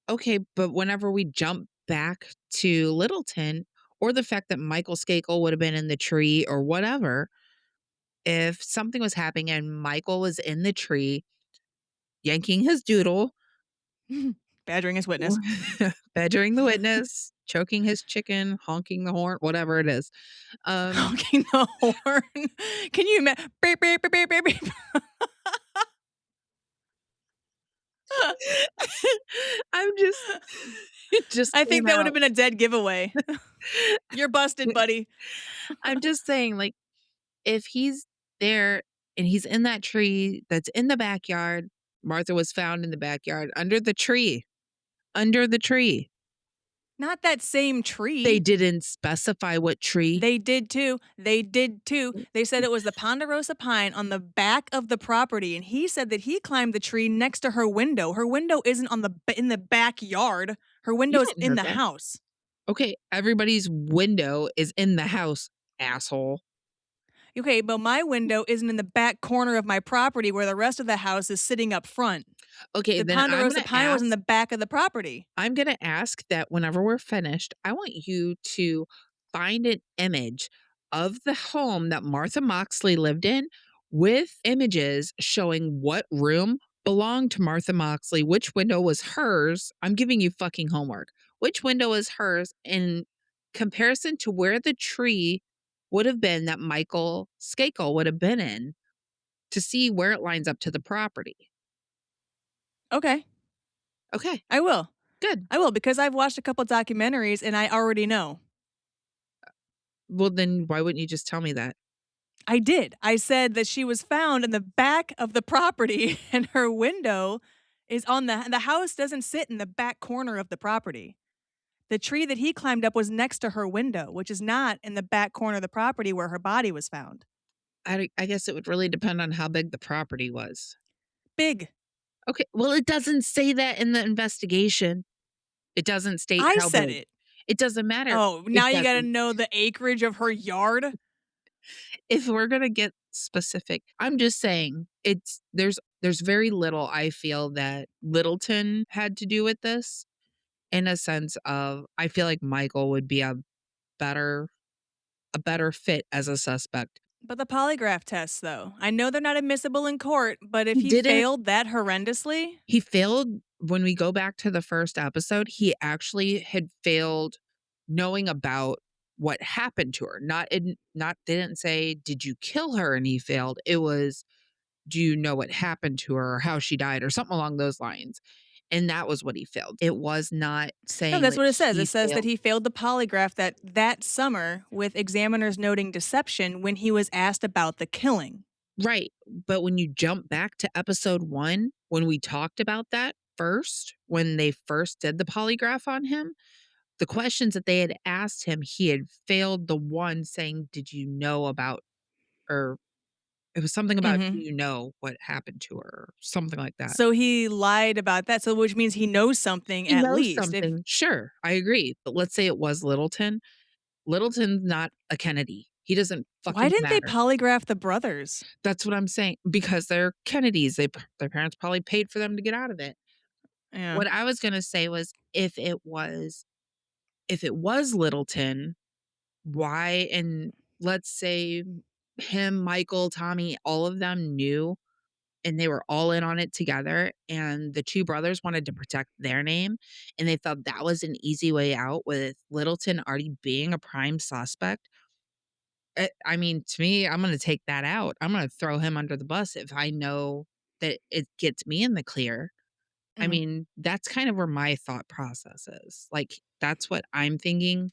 [SPEAKER 2] Okay. But whenever we jump back to Littleton or the fact that Michael Skakel would have been in the tree or whatever, if something was happening and Michael was in the tree yanking his doodle,
[SPEAKER 1] Badgering his
[SPEAKER 2] or
[SPEAKER 1] witness.
[SPEAKER 2] badgering the witness, choking his chicken, honking the horn, whatever it is. Um,
[SPEAKER 1] Honking the horn. Can you imagine? Beep, beep, beep, beep, beep, beep.
[SPEAKER 2] I'm just it just
[SPEAKER 1] I
[SPEAKER 2] came
[SPEAKER 1] think that would have
[SPEAKER 2] out.
[SPEAKER 1] been a dead giveaway. You're busted, buddy.
[SPEAKER 2] I'm just saying, like, if he's there and he's in that tree that's in the backyard, Martha was found in the backyard under the tree. Under the tree.
[SPEAKER 1] Not that same
[SPEAKER 2] They
[SPEAKER 1] tree.
[SPEAKER 2] didn't specify what tree.
[SPEAKER 1] They did too. They did too. They said it was the ponderosa pine on the back of the property, and he said that he climbed the tree next to her window. Her window isn't in the backyard. Her
[SPEAKER 2] You
[SPEAKER 1] window is
[SPEAKER 2] don't
[SPEAKER 1] in
[SPEAKER 2] know
[SPEAKER 1] the
[SPEAKER 2] that.
[SPEAKER 1] house.
[SPEAKER 2] Okay, everybody's window is in the house, asshole.
[SPEAKER 1] Okay, but my window isn't in the back corner of my property where the rest of the house is sitting up front.
[SPEAKER 2] Okay,
[SPEAKER 1] The
[SPEAKER 2] then
[SPEAKER 1] Ponderosa Pine was in the back of the property.
[SPEAKER 2] I'm gonna ask that whenever we're finished, I want you to find an image of the home that Martha Moxley lived in with images showing what room belonged to Martha Moxley, which window was hers. I'm giving you fucking homework. Which window is hers in comparison to where the tree would have been that Michael Skakel would have been in to see where it lines up to the property.
[SPEAKER 1] Okay,
[SPEAKER 2] Okay,
[SPEAKER 1] I will.
[SPEAKER 2] good.
[SPEAKER 1] I will because I've watched a couple documentaries and I already know.
[SPEAKER 2] Well, then why wouldn't you just tell me that?
[SPEAKER 1] I did. I said that she was found in the back of the property and her window is on the house doesn't sit in the back corner of the property. The tree that he climbed up was next to her window, which is not in the back corner of the property where her body was found.
[SPEAKER 2] I guess it would really depend on how big the property was.
[SPEAKER 1] Big.
[SPEAKER 2] Okay, well, it doesn't say that in the investigation. It doesn't state
[SPEAKER 1] I
[SPEAKER 2] how
[SPEAKER 1] said
[SPEAKER 2] big.
[SPEAKER 1] it.
[SPEAKER 2] It doesn't matter.
[SPEAKER 1] Oh,
[SPEAKER 2] It
[SPEAKER 1] now you got to
[SPEAKER 2] doesn't.
[SPEAKER 1] know the acreage of her yard?
[SPEAKER 2] If we're gonna get specific, I'm just saying there's very little I feel that Littleton had to do with this in a sense of I feel like Michael would be better a better fit as a suspect.
[SPEAKER 1] But the polygraph tests, though, I know they're not admissible in court, but if
[SPEAKER 2] He
[SPEAKER 1] he
[SPEAKER 2] didn't
[SPEAKER 1] failed that horrendously,
[SPEAKER 2] He failed when we go back to the first episode, he actually had failed knowing about what happened to her. Not they didn't say, "Did you kill her?" and he failed. It was, "Do you know what happened to her or how she died?" or something along those lines. And that was what he failed. It was not
[SPEAKER 1] no,
[SPEAKER 2] saying
[SPEAKER 1] that's
[SPEAKER 2] that
[SPEAKER 1] what it says.
[SPEAKER 2] he
[SPEAKER 1] It says that
[SPEAKER 2] failed.
[SPEAKER 1] he failed the polygraph that summer with examiners noting deception when he was asked about the killing.
[SPEAKER 2] Right. But when you jump back to episode 1, when we talked about that first, when they first did the polygraph on him, the questions that they had asked him, he had failed the one saying, "Did you know about," or it was something about, "Do
[SPEAKER 1] Mhm.
[SPEAKER 2] you know what happened to her?" or something like that.
[SPEAKER 1] So he lied about that, so which means he knows something
[SPEAKER 2] He
[SPEAKER 1] at
[SPEAKER 2] knows
[SPEAKER 1] least. If
[SPEAKER 2] something, sure, I agree, but let's say it was Littleton. Littleton's not a Kennedy. He doesn't
[SPEAKER 1] why
[SPEAKER 2] fucking
[SPEAKER 1] didn't they
[SPEAKER 2] matter.
[SPEAKER 1] polygraph the brothers?
[SPEAKER 2] That's what I'm saying, because they're Kennedys, their parents probably paid for them to get out of it.
[SPEAKER 1] Yeah.
[SPEAKER 2] What I was gonna say was if it was Littleton, why and let's say him, Michael, Tommy, all of them knew and they were all in on it together and the two brothers wanted to protect their name and they thought that was an easy way out with Littleton already being a prime suspect. I mean, to me, I'm going to take that out. I'm going to throw him under the bus if I know that it gets me in the clear. I
[SPEAKER 1] Mhm.
[SPEAKER 2] mean, that's kind of where my thought process is. Like, that's what I'm thinking.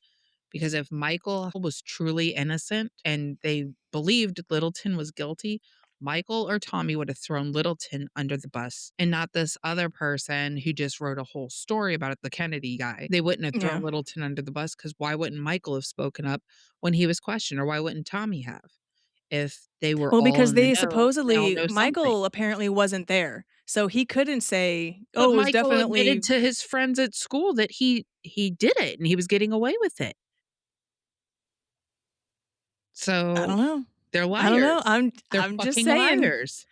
[SPEAKER 2] Because if Michael was truly innocent and they believed Littleton was guilty, Michael or Tommy would have thrown Littleton under the bus and not this other person who just wrote a whole story about it, the Kennedy guy. They wouldn't have thrown
[SPEAKER 1] Yeah.
[SPEAKER 2] Littleton under the bus because why wouldn't Michael have spoken up when he was questioned, or why wouldn't Tommy have? If they were
[SPEAKER 1] Well,
[SPEAKER 2] all
[SPEAKER 1] because
[SPEAKER 2] in the
[SPEAKER 1] they
[SPEAKER 2] know, they all
[SPEAKER 1] supposedly
[SPEAKER 2] know something.
[SPEAKER 1] Michael apparently wasn't there, so he couldn't say,
[SPEAKER 2] But
[SPEAKER 1] "Oh, it was
[SPEAKER 2] Michael admitted
[SPEAKER 1] definitely."
[SPEAKER 2] to his friends at school that he did it and he was getting away with it.
[SPEAKER 1] I
[SPEAKER 2] So
[SPEAKER 1] don't know.
[SPEAKER 2] they're
[SPEAKER 1] I don't know.
[SPEAKER 2] liars. They're
[SPEAKER 1] I'm just
[SPEAKER 2] fucking
[SPEAKER 1] saying.
[SPEAKER 2] liars.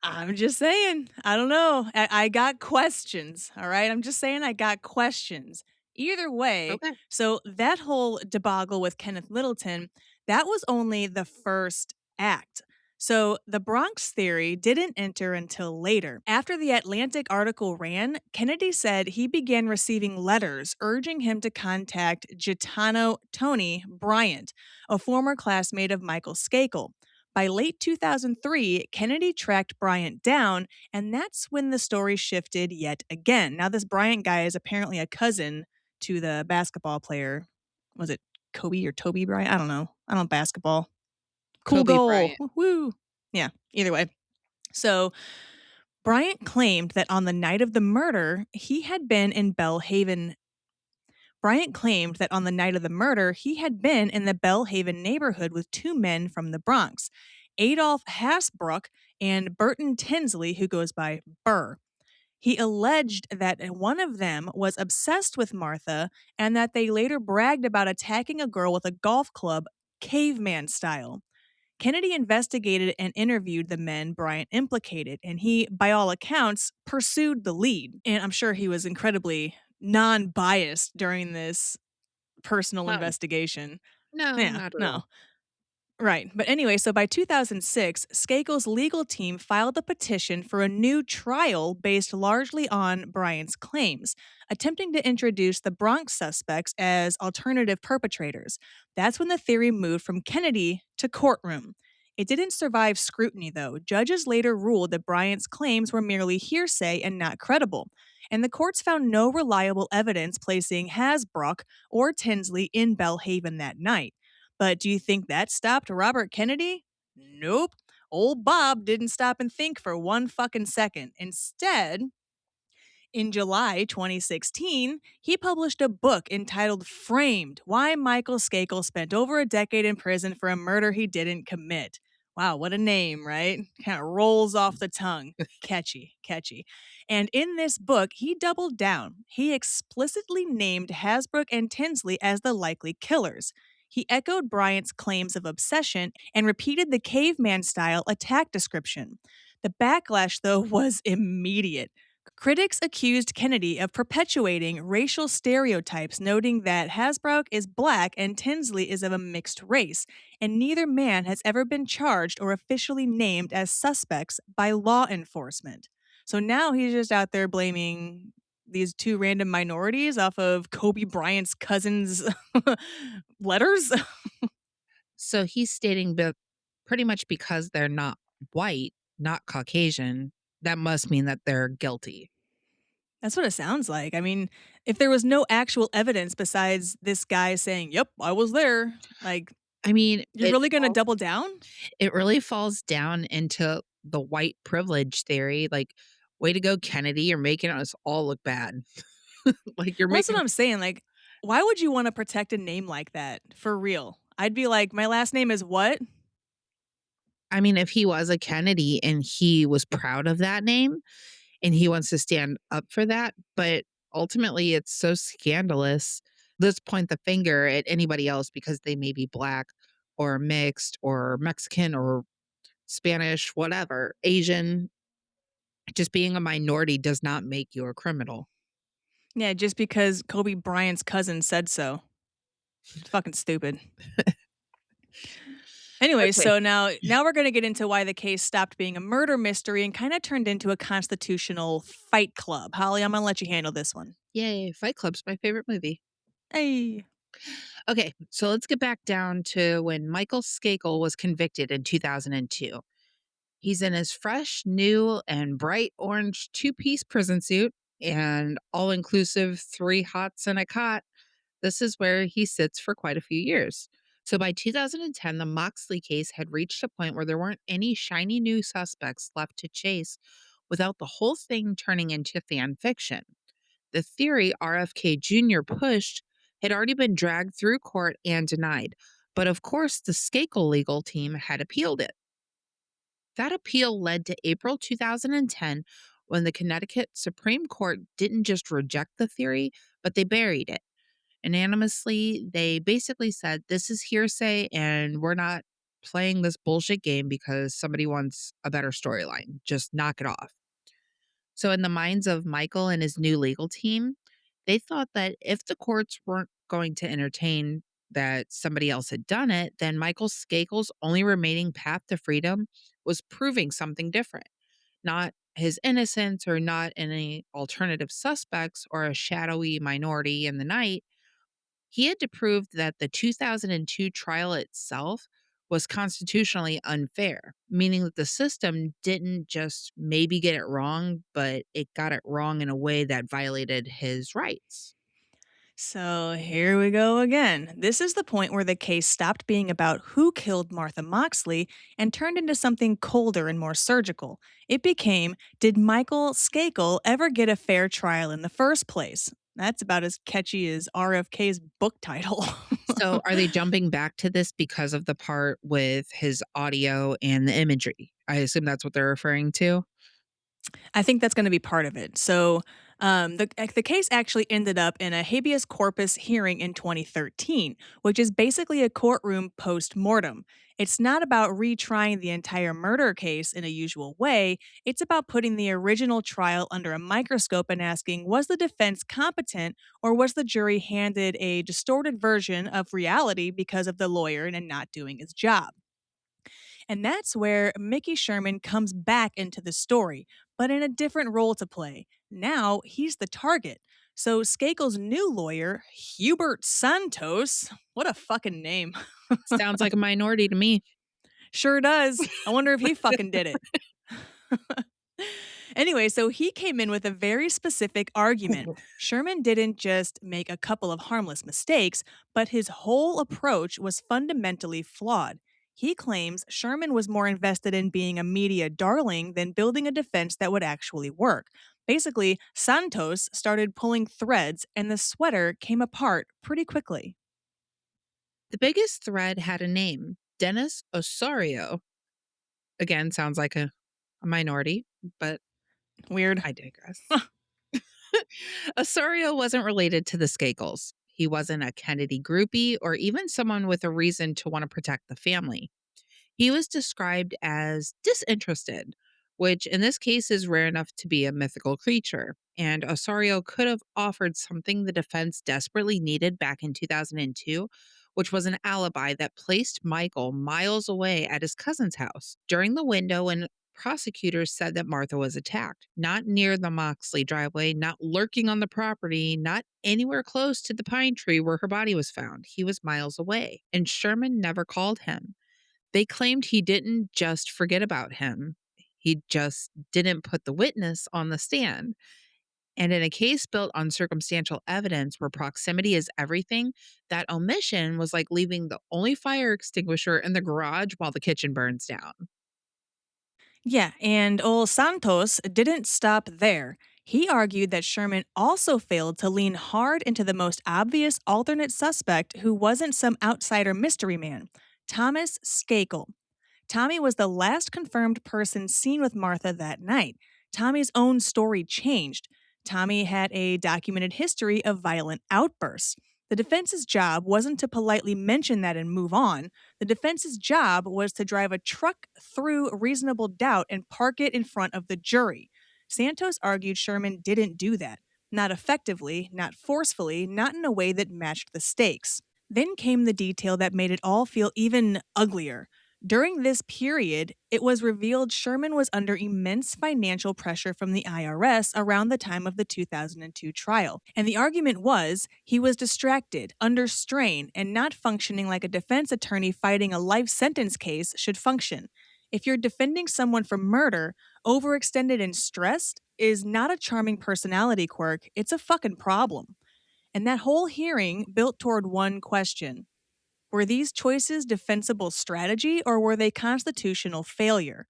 [SPEAKER 1] I'm just saying. I don't know. I got questions. All right. I'm just saying I got questions. Either way,
[SPEAKER 2] Okay.
[SPEAKER 1] so that whole debacle with Kenneth Littleton, that was only the first act. So the Bronx theory didn't enter until later. After the Atlantic article ran, Kennedy said he began receiving letters urging him to contact Gitano Tony Bryant, a former classmate of Michael Skakel. By late 2003, Kennedy tracked Bryant down, and that's when the story shifted yet again. Now, this Bryant guy is apparently a cousin to the basketball player. Was it Kobe or Toby Bryant? I don't know. I don't basketball. Cool
[SPEAKER 2] Kobe
[SPEAKER 1] goal.
[SPEAKER 2] Bryant.
[SPEAKER 1] Woo. Yeah, either way. So, Bryant claimed that on the night of the murder, he had been in Belle Haven. Bryant claimed that on the night of the murder, he had been in the Belle Haven neighborhood with two men from the Bronx, Adolph Hasbrook and Burton Tinsley, who goes by Burr. He alleged that one of them was obsessed with Martha and that they later bragged about attacking a girl with a golf club, caveman style. Kennedy investigated and interviewed the men Bryant implicated, and he, by all accounts, pursued the lead. And I'm sure he was incredibly non biased during this personal
[SPEAKER 2] No,
[SPEAKER 1] investigation.
[SPEAKER 2] no,
[SPEAKER 1] Yeah,
[SPEAKER 2] not at
[SPEAKER 1] no.
[SPEAKER 2] all.
[SPEAKER 1] Right. But anyway, so by 2006, Skakel's legal team filed a petition for a new trial based largely on Bryant's claims, attempting to introduce the Bronx suspects as alternative perpetrators. That's when the theory moved from Kennedy to courtroom. It didn't survive scrutiny, though. Judges later ruled that Bryant's claims were merely hearsay and not credible. And the courts found no reliable evidence placing Hasbrouck or Tinsley in Belle Haven that night. But do you think that stopped Robert Kennedy? Nope. Old Bob didn't stop and think for one fucking second. Instead, in July 2016, he published a book entitled Framed: Why Michael Skakel Spent Over a Decade in Prison for a Murder He Didn't Commit. Wow, what a name, right? Kind of rolls off the tongue. Catchy, catchy. And in this book, he doubled down. He explicitly named Hasbrouck and Tinsley as the likely killers. He echoed Bryant's claims of obsession and repeated the caveman style attack description. The backlash, though, was immediate. Critics accused Kennedy of perpetuating racial stereotypes, noting that Hasbrouck is black and Tinsley is of a mixed race, and neither man has ever been charged or officially named as suspects by law enforcement. So now he's just out there blaming these two random minorities off of Kobe Bryant's cousin's letters.
[SPEAKER 2] So he's stating that pretty much because they're not white, not Caucasian, that must mean that they're guilty.
[SPEAKER 1] That's what it sounds like. I mean, if there was no actual evidence besides this guy saying, "Yep, I was there," like,
[SPEAKER 2] I mean,
[SPEAKER 1] you're really gonna double down?
[SPEAKER 2] it really falls down into the white privilege theory. Like, way to go, Kennedy. You're making us all look bad. Like, you're
[SPEAKER 1] Well, that's
[SPEAKER 2] making,
[SPEAKER 1] what I'm saying, like, why would you wanna protect a name like that? For real. I'd be like, "My last name is what?"
[SPEAKER 2] I mean, if he was a Kennedy and he was proud of that name and he wants to stand up for that, but ultimately it's so scandalous. Let's point the finger at anybody else because they may be black or mixed or Mexican or Spanish, whatever, Asian. Just being a minority does not make you a criminal.
[SPEAKER 1] Yeah, just because Kobe Bryant's cousin said so. It's fucking stupid. Anyway,
[SPEAKER 2] Okay.
[SPEAKER 1] so now we're gonna get into why the case stopped being a murder mystery and kinda turned into a constitutional fight club. Holly, I'm gonna let you handle this one.
[SPEAKER 2] Yay, Fight Club's my favorite movie.
[SPEAKER 1] Hey.
[SPEAKER 2] Okay, so let's get back down to when Michael Skakel was convicted in 2002. He's in his fresh, new, and bright orange two-piece prison suit and all-inclusive 3 hots and a cot. This is where he sits for quite a few years. So by 2010, the Moxley case had reached a point where there weren't any shiny new suspects left to chase without the whole thing turning into fan fiction. The theory RFK Jr. pushed had already been dragged through court and denied. But of course, the Skakel legal team had appealed it. That appeal led to April 2010 when the Connecticut Supreme Court didn't just reject the theory, but they buried it. Unanimously, they basically said, this is hearsay and we're not playing this bullshit game because somebody wants a better storyline. Just knock it off. So, in the minds of Michael and his new legal team, they thought that if the courts weren't going to entertain that somebody else had done it, then Michael Skakel's only remaining path to freedom was proving something different, not his innocence or not any alternative suspects or a shadowy minority in the night. He had to prove that the 2002 trial itself was constitutionally unfair, meaning that the system didn't just maybe get it wrong, but it got it wrong in a way that violated his rights.
[SPEAKER 1] So here we go again. This is the point where the case stopped being about who killed Martha Moxley and turned into something colder and more surgical. It became, did Michael Skakel ever get a fair trial in the first place? That's about as catchy as RFK's book title.
[SPEAKER 2] So, are they jumping back to this because of the part with his audio and the imagery? I assume that's what they're referring to.
[SPEAKER 1] I think that's going to be part of it. So The case actually ended up in a habeas corpus hearing in 2013, which is basically a courtroom post mortem. It's not about retrying the entire murder case in a usual way. It's about putting the original trial under a microscope and asking, was the defense competent, or was the jury handed a distorted version of reality because of the lawyer and not doing his job? And that's where Mickey Sherman comes back into the story, but in a different role to play. Now he's the target. So Skakel's new lawyer, Hubert Santos, what a fucking name.
[SPEAKER 2] Sounds like a minority to me.
[SPEAKER 1] Sure does. I wonder if he fucking did it. Anyway, so he came in with a very specific argument. Sherman didn't just make a couple of harmless mistakes, but his whole approach was fundamentally flawed. He claims Sherman was more invested in being a media darling than building a defense that would actually work. Basically, Santos started pulling threads and the sweater came apart pretty quickly.
[SPEAKER 2] The biggest thread had a name, Dennis Osorio. Again, sounds like a minority, but
[SPEAKER 1] Weird.
[SPEAKER 2] I digress. Osorio wasn't related to the Skakels. He wasn't a Kennedy groupie or even someone with a reason to want to protect the family. He was described as disinterested, which in this case is rare enough to be a mythical creature. And Osorio could have offered something the defense desperately needed back in 2002, which was an alibi that placed Michael miles away at his cousin's house during the window when prosecutors said that Martha was attacked, not near the Moxley driveway, not lurking on the property, not anywhere close to the pine tree where her body was found. He was miles away, and Sherman never called him. They claimed he didn't just forget about him. He just didn't put the witness on the stand. And in a case built on circumstantial evidence where proximity is everything, that omission was like leaving the only fire extinguisher in the garage while the kitchen burns down.
[SPEAKER 1] Yeah, and old Santos didn't stop there. He argued that Sherman also failed to lean hard into the most obvious alternate suspect who wasn't some outsider mystery man, Thomas Skakel. Tommy was the last confirmed person seen with Martha that night. Tommy's own story changed. Tommy had a documented history of violent outbursts. The defense's job wasn't to politely mention that and move on. The defense's job was to drive a truck through reasonable doubt and park it in front of the jury. Santos argued Sherman didn't do that. Not effectively, not forcefully, not in a way that matched the stakes. Then came the detail that made it all feel even uglier. During this period, it was revealed Sherman was under immense financial pressure from the IRS around the time of the 2002 trial. And the argument was he was distracted, under strain, and not functioning like a defense attorney fighting a life sentence case should function. If you're defending someone for murder, overextended and stressed is not a charming personality quirk, it's a fucking problem. And that whole hearing built toward one question: were these choices defensible strategy or were they constitutional failure?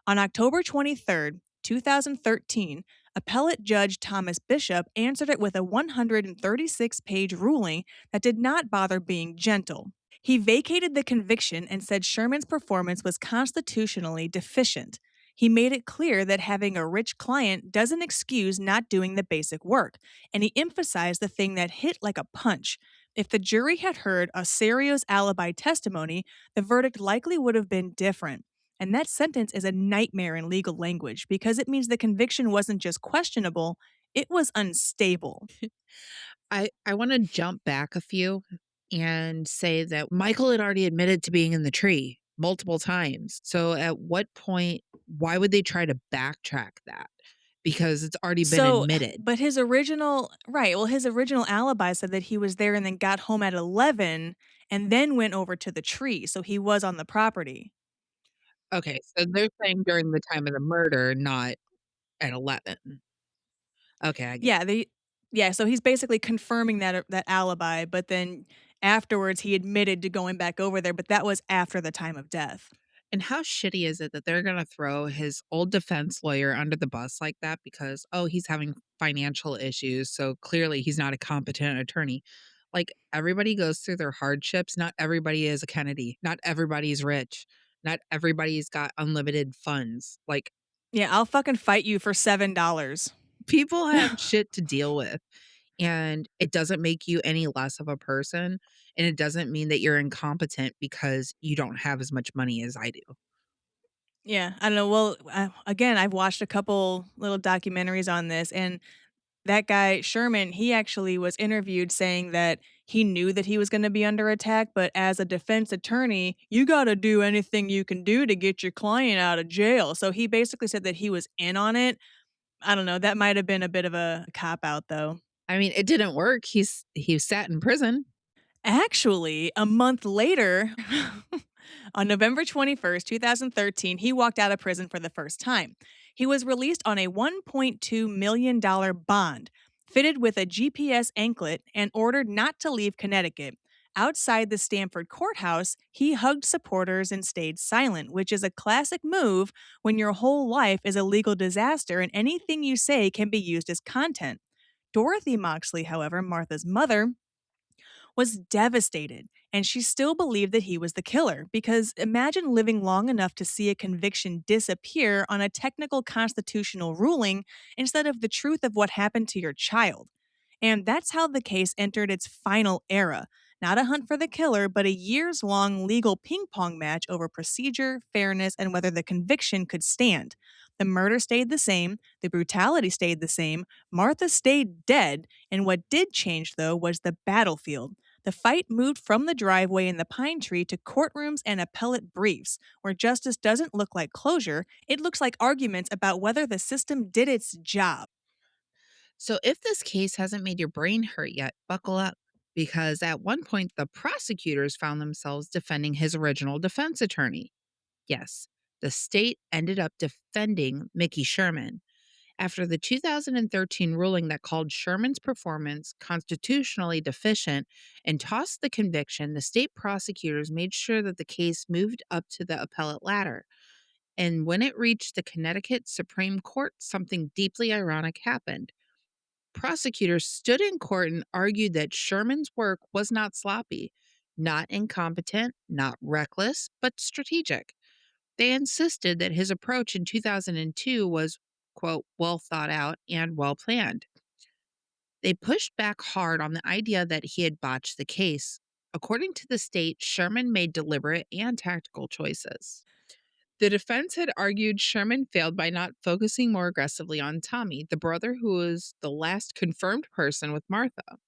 [SPEAKER 1] On October 23rd, 2013, appellate judge Thomas Bishop answered it with a 136-page ruling that did not bother being gentle. He vacated the conviction and said Sherman's performance was constitutionally deficient. He made it clear that having a rich client doesn't excuse not doing the basic work, and he emphasized the thing that hit like a punch. If the jury had heard Osario's alibi testimony, the verdict likely would have been different. And that sentence is a nightmare in legal language because it means the conviction wasn't just questionable, it was unstable.
[SPEAKER 2] I want to jump back a few and say that Michael had already admitted to being in the tree multiple times. So at what point, why would they try to backtrack that? Because it's already been
[SPEAKER 1] So,
[SPEAKER 2] admitted.
[SPEAKER 1] but his original, right, well, his original alibi said that he was there and then got home at 11 and then went over to the tree. So he was on the property.
[SPEAKER 2] Okay, so they're saying during the time of the murder, not at 11. Okay, I get
[SPEAKER 1] Yeah, yeah, so he's basically confirming that alibi, but then afterwards he admitted to going back over there, but that was after the time of death.
[SPEAKER 2] And how shitty is it that they're gonna throw his old defense lawyer under the bus like that because, oh, he's having financial issues, so clearly he's not a competent attorney. Like, everybody goes through their hardships, not everybody is a Kennedy, not everybody's rich, not everybody's got unlimited funds. Like,
[SPEAKER 1] Yeah, I'll fucking fight you for $7.
[SPEAKER 2] People have shit to deal with, and it doesn't make you any less of a person, and it doesn't mean that you're incompetent because you don't have as much money as I do.
[SPEAKER 1] Yeah, I don't know. Well, again, I've watched a couple little documentaries on this, and that guy Sherman, he actually was interviewed saying that he knew that he was going to be under attack, but as a defense attorney, you got to do anything you can do to get your client out of jail. So he basically said that he was in on it. I don't know. That might have been a bit of a cop out, though.
[SPEAKER 2] I mean, it didn't work. He sat in prison.
[SPEAKER 1] Actually, a month later, on November 21st, 2013, he walked out of prison for the first time. He was released on a $1.2 million bond, fitted with a GPS anklet, and ordered not to leave Connecticut. Outside the Stamford courthouse, he hugged supporters and stayed silent, which is a classic move when your whole life is a legal disaster and anything you say can be used as content. Dorothy Moxley, however, Martha's mother, was devastated, and she still believed that he was the killer. Because imagine living long enough to see a conviction disappear on a technical constitutional ruling instead of the truth of what happened to your child. And that's how the case entered its final era. Not a hunt for the killer, but a years long legal ping pong match over procedure, fairness, and whether the conviction could stand. The murder stayed the same, the brutality stayed the same, Martha stayed dead, and what did change, though, was the battlefield. The fight moved from the driveway in the pine tree to courtrooms and appellate briefs, where justice doesn't look like closure, it looks like arguments about whether the system did its job.
[SPEAKER 2] So if this case hasn't made your brain hurt yet, buckle up. Because at one point, the prosecutors found themselves defending his original defense attorney. Yes, the state ended up defending Mickey Sherman. After the 2013 ruling that called Sherman's performance constitutionally deficient and tossed the conviction, the state prosecutors made sure that the case moved up to the appellate ladder. And when it reached the Connecticut Supreme Court, something deeply ironic happened. Prosecutors stood in court and argued that Sherman's work was not sloppy, not incompetent, not reckless, but strategic. They insisted that his approach in 2002 was, quote, well thought out and well planned. They pushed back hard on the idea that he had botched the case. According to the state, Sherman made deliberate and tactical choices. The defense had argued Sherman failed by not focusing more aggressively on Tommy, the brother who was the last confirmed person with Martha.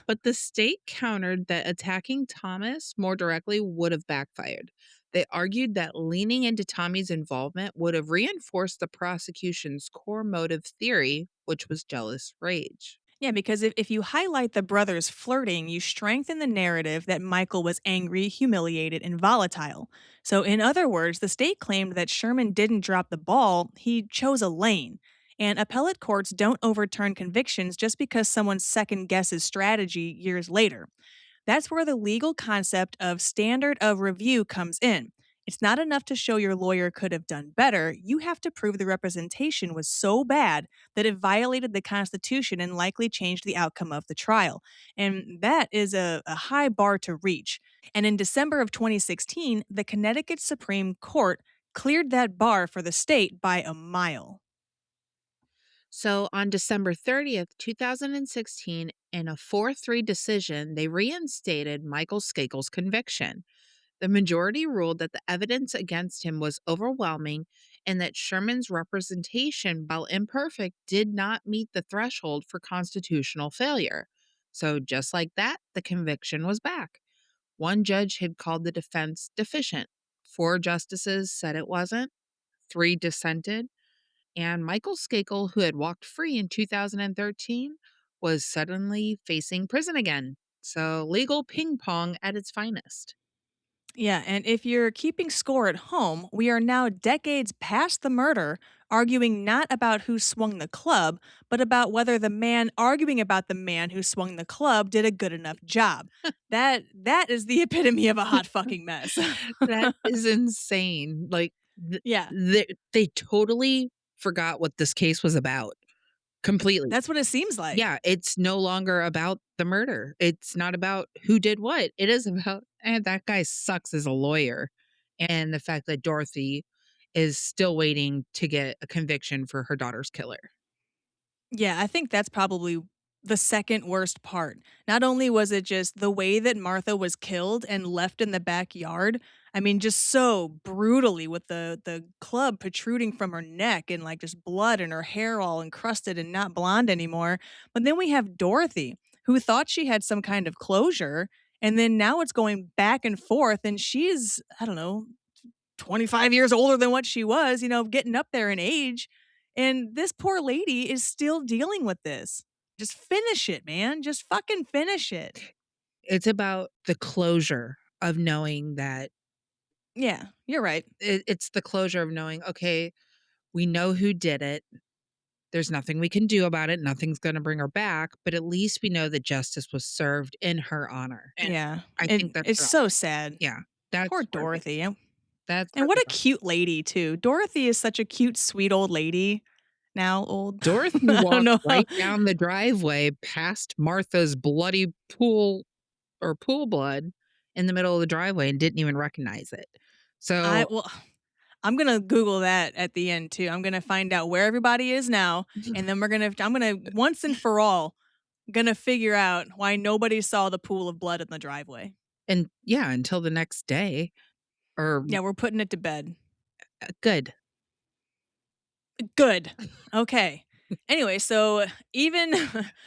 [SPEAKER 2] But the state countered that attacking Thomas more directly would have backfired. They argued that leaning into Tommy's involvement would have reinforced the prosecution's core motive theory, which was jealous rage.
[SPEAKER 1] Yeah, because if you highlight the brothers flirting, you strengthen the narrative that Michael was angry, humiliated, and volatile. So, in other words, the state claimed that Sherman didn't drop the ball, he chose a lane. And appellate courts don't overturn convictions just because someone second guesses strategy years later. That's where the legal concept of standard of review comes in. It's not enough to show your lawyer could have done better. You have to prove the representation was so bad that it violated the Constitution and likely changed the outcome of the trial. And that is a high bar to reach. And in December of 2016, the Connecticut Supreme Court cleared that bar for the state by a mile.
[SPEAKER 2] So on December 30th, 2016, in a 4-3 decision, they reinstated Michael Skakel's conviction. The majority ruled that the evidence against him was overwhelming and that Sherman's representation, while imperfect, did not meet the threshold for constitutional failure. So, just like that, the conviction was back. One judge had called the defense deficient. 4 justices said it wasn't. 3 dissented. And Michael Skakel, who had walked free in 2013, was suddenly facing prison again. So, legal ping pong at its finest.
[SPEAKER 1] Yeah, and if you're keeping score at home, we are now decades past the murder, arguing not about who swung the club, but about whether the man arguing about the man who swung the club did a good enough job. That is the epitome of a hot fucking mess.
[SPEAKER 2] That is insane. Like,
[SPEAKER 1] Yeah,
[SPEAKER 2] they totally forgot what this case was about completely.
[SPEAKER 1] that's what it seems like.
[SPEAKER 2] Yeah, it's no longer about the murder. It's not about who did what. It is about, that guy sucks as a lawyer. And the fact that Dorothy is still waiting to get a conviction for her daughter's killer.
[SPEAKER 1] Yeah, I think that's probably the second worst part. Not only was it just the way that Martha was killed and left in the backyard, I mean, just so brutally with the club protruding from her neck and like just blood and her hair all encrusted and not blonde anymore. But then we have Dorothy, who thought she had some kind of closure, and then now it's going back and forth, and she's, I don't know, 25 years older than what she was, getting up there in age. And this poor lady is still dealing with this. Just finish it, man. Just fucking finish it.
[SPEAKER 2] It's about the closure of knowing that
[SPEAKER 1] Yeah, you're right.
[SPEAKER 2] it's the closure of knowing, okay, we know who did it. There's nothing we can do about it. Nothing's going to bring her back, but at least we know that justice was served in her honor. And
[SPEAKER 1] Yeah.
[SPEAKER 2] I think that's
[SPEAKER 1] It's
[SPEAKER 2] wrong.
[SPEAKER 1] so sad.
[SPEAKER 2] Yeah, that's
[SPEAKER 1] Poor
[SPEAKER 2] where we,
[SPEAKER 1] Dorothy.
[SPEAKER 2] that's
[SPEAKER 1] And
[SPEAKER 2] where
[SPEAKER 1] what
[SPEAKER 2] we
[SPEAKER 1] a
[SPEAKER 2] go.
[SPEAKER 1] cute lady, too. Dorothy is such a cute, sweet old lady. Now old.
[SPEAKER 2] Dorothy
[SPEAKER 1] I don't
[SPEAKER 2] walked
[SPEAKER 1] know how.
[SPEAKER 2] right down the driveway past Martha's bloody pool blood in the middle of the driveway and didn't even recognize it.
[SPEAKER 1] I
[SPEAKER 2] So
[SPEAKER 1] well, I'm gonna Google that at the end too. I'm gonna find out where everybody is now, and then I'm gonna once and for all gonna figure out why nobody saw the pool of blood in the driveway.
[SPEAKER 2] and yeah, until the next day or
[SPEAKER 1] Yeah, we're putting it to bed.
[SPEAKER 2] good.
[SPEAKER 1] Good. Okay. Anyway, so even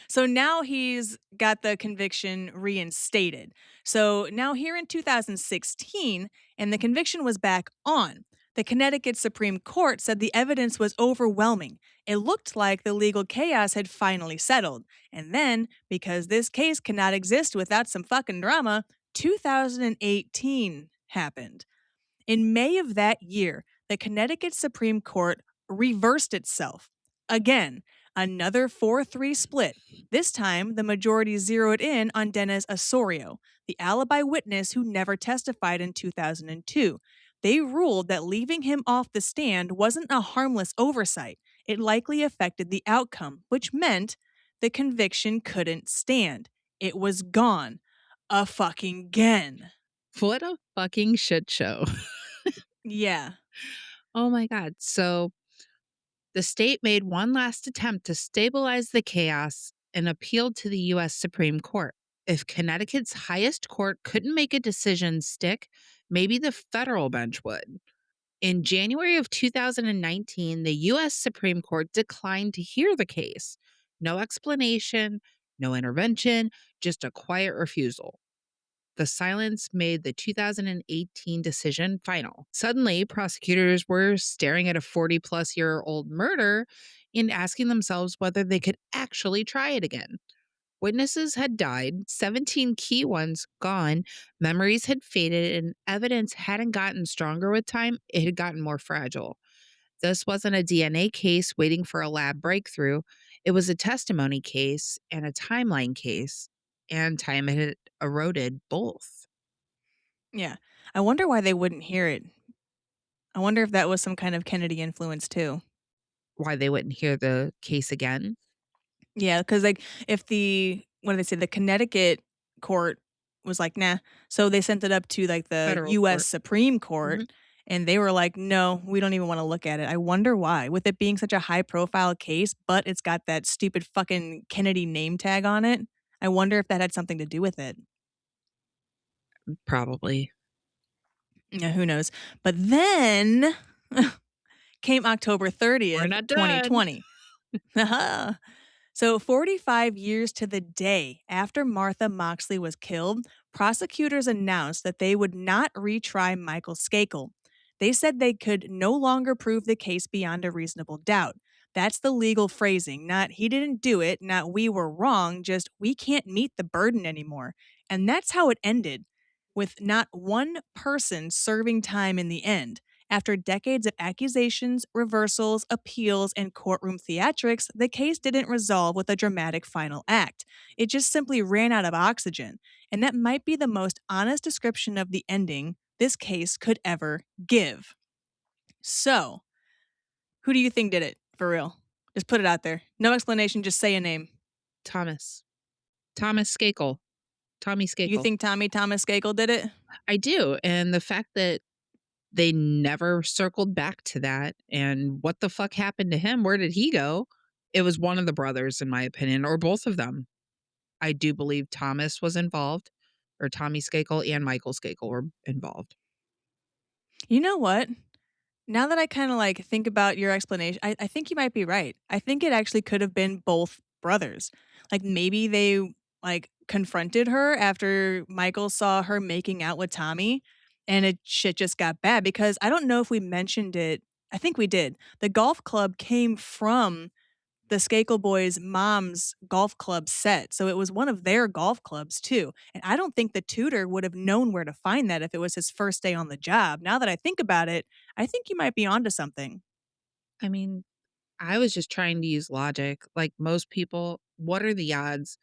[SPEAKER 1] so now he's got the conviction reinstated. So now here in 2016, and the conviction was back on. The Connecticut Supreme Court said the evidence was overwhelming. It looked like the legal chaos had finally settled. And then, because this case cannot exist without some fucking drama, 2018 happened. In May of that year, the Connecticut Supreme Court reversed itself. Again, another 4-3 split. This time, the majority zeroed in on Dennis Osorio, the alibi witness who never testified in 2002. They ruled that leaving him off the stand wasn't a harmless oversight. It likely affected the outcome, which meant the conviction couldn't stand. It was gone. A fucking again.
[SPEAKER 2] What a fucking shit show.
[SPEAKER 1] Yeah.
[SPEAKER 2] Oh my God. So the state made one last attempt to stabilize the chaos and appealed to the U.S. Supreme Court. If Connecticut's highest court couldn't make a decision stick, maybe the federal bench would. In January of 2019, the U.S. Supreme Court declined to hear the case. No explanation, no intervention, just a quiet refusal. The silence made the 2018 decision final. Suddenly, prosecutors were staring at a 40-plus-year-old murder and asking themselves whether they could actually try it again. Witnesses had died, 17 key ones gone, memories had faded, and evidence hadn't gotten stronger with time, it had gotten more fragile. This wasn't a DNA case waiting for a lab breakthrough. It was a testimony case and a timeline case, and time had eroded both.
[SPEAKER 1] Yeah. I wonder why they wouldn't hear it. I wonder if that was some kind of Kennedy influence too.
[SPEAKER 2] Why they wouldn't hear the case again?
[SPEAKER 1] Yeah, because like if what do they say? The Connecticut court was like, nah. So they sent it up to like the
[SPEAKER 2] Federal
[SPEAKER 1] US
[SPEAKER 2] court.
[SPEAKER 1] Supreme
[SPEAKER 2] Mhm.
[SPEAKER 1] Court, and they were like, no, we don't even want to look at it. I wonder why. With it being such a high profile case, but it's got that stupid fucking Kennedy name tag on it. I wonder if that had something to do with it.
[SPEAKER 2] Probably.
[SPEAKER 1] Yeah, who knows? But then came October
[SPEAKER 2] We're
[SPEAKER 1] 30th,
[SPEAKER 2] not done.
[SPEAKER 1] 2020. So, 45 years to the day after Martha Moxley was killed, prosecutors announced that they would not retry Michael Skakel. They said they could no longer prove the case beyond a reasonable doubt. That's the legal phrasing, not he didn't do it, not we were wrong, just we can't meet the burden anymore. And that's how it ended, with not one person serving time in the end. After decades of accusations, reversals, appeals, and courtroom theatrics, the case didn't resolve with a dramatic final act. It just simply ran out of oxygen, and that might be the most honest description of the ending this case could ever give. So, who do you think did it, for real? Just put it out there. No explanation, just say a name.
[SPEAKER 2] Thomas. Thomas Skakel. Tommy
[SPEAKER 1] You
[SPEAKER 2] Skakel.
[SPEAKER 1] think Tommy Thomas Skakel did it?
[SPEAKER 2] I do. And the fact that they never circled back to that and what the fuck happened to him? Where did he go? It was one of the brothers, in my opinion, or both of them. I do believe Thomas was involved, or Tommy Skakel and Michael Skakel were involved.
[SPEAKER 1] You know what? Now that I kind of like think about your explanation, I think you might be right. I think it actually could have been both brothers. Like maybe they like confronted her after Michael saw her making out with Tommy and it shit just got bad because I don't know if we mentioned it. I think we did. The golf club came from the Skakel boys' mom's golf club set, so it was one of their golf clubs too, and I don't think the tutor would have known where to find that if it was his first day on the job. Now that I think about it, I think you might be onto something.
[SPEAKER 2] I mean, I was just trying to use logic. Like most people, what are the odds?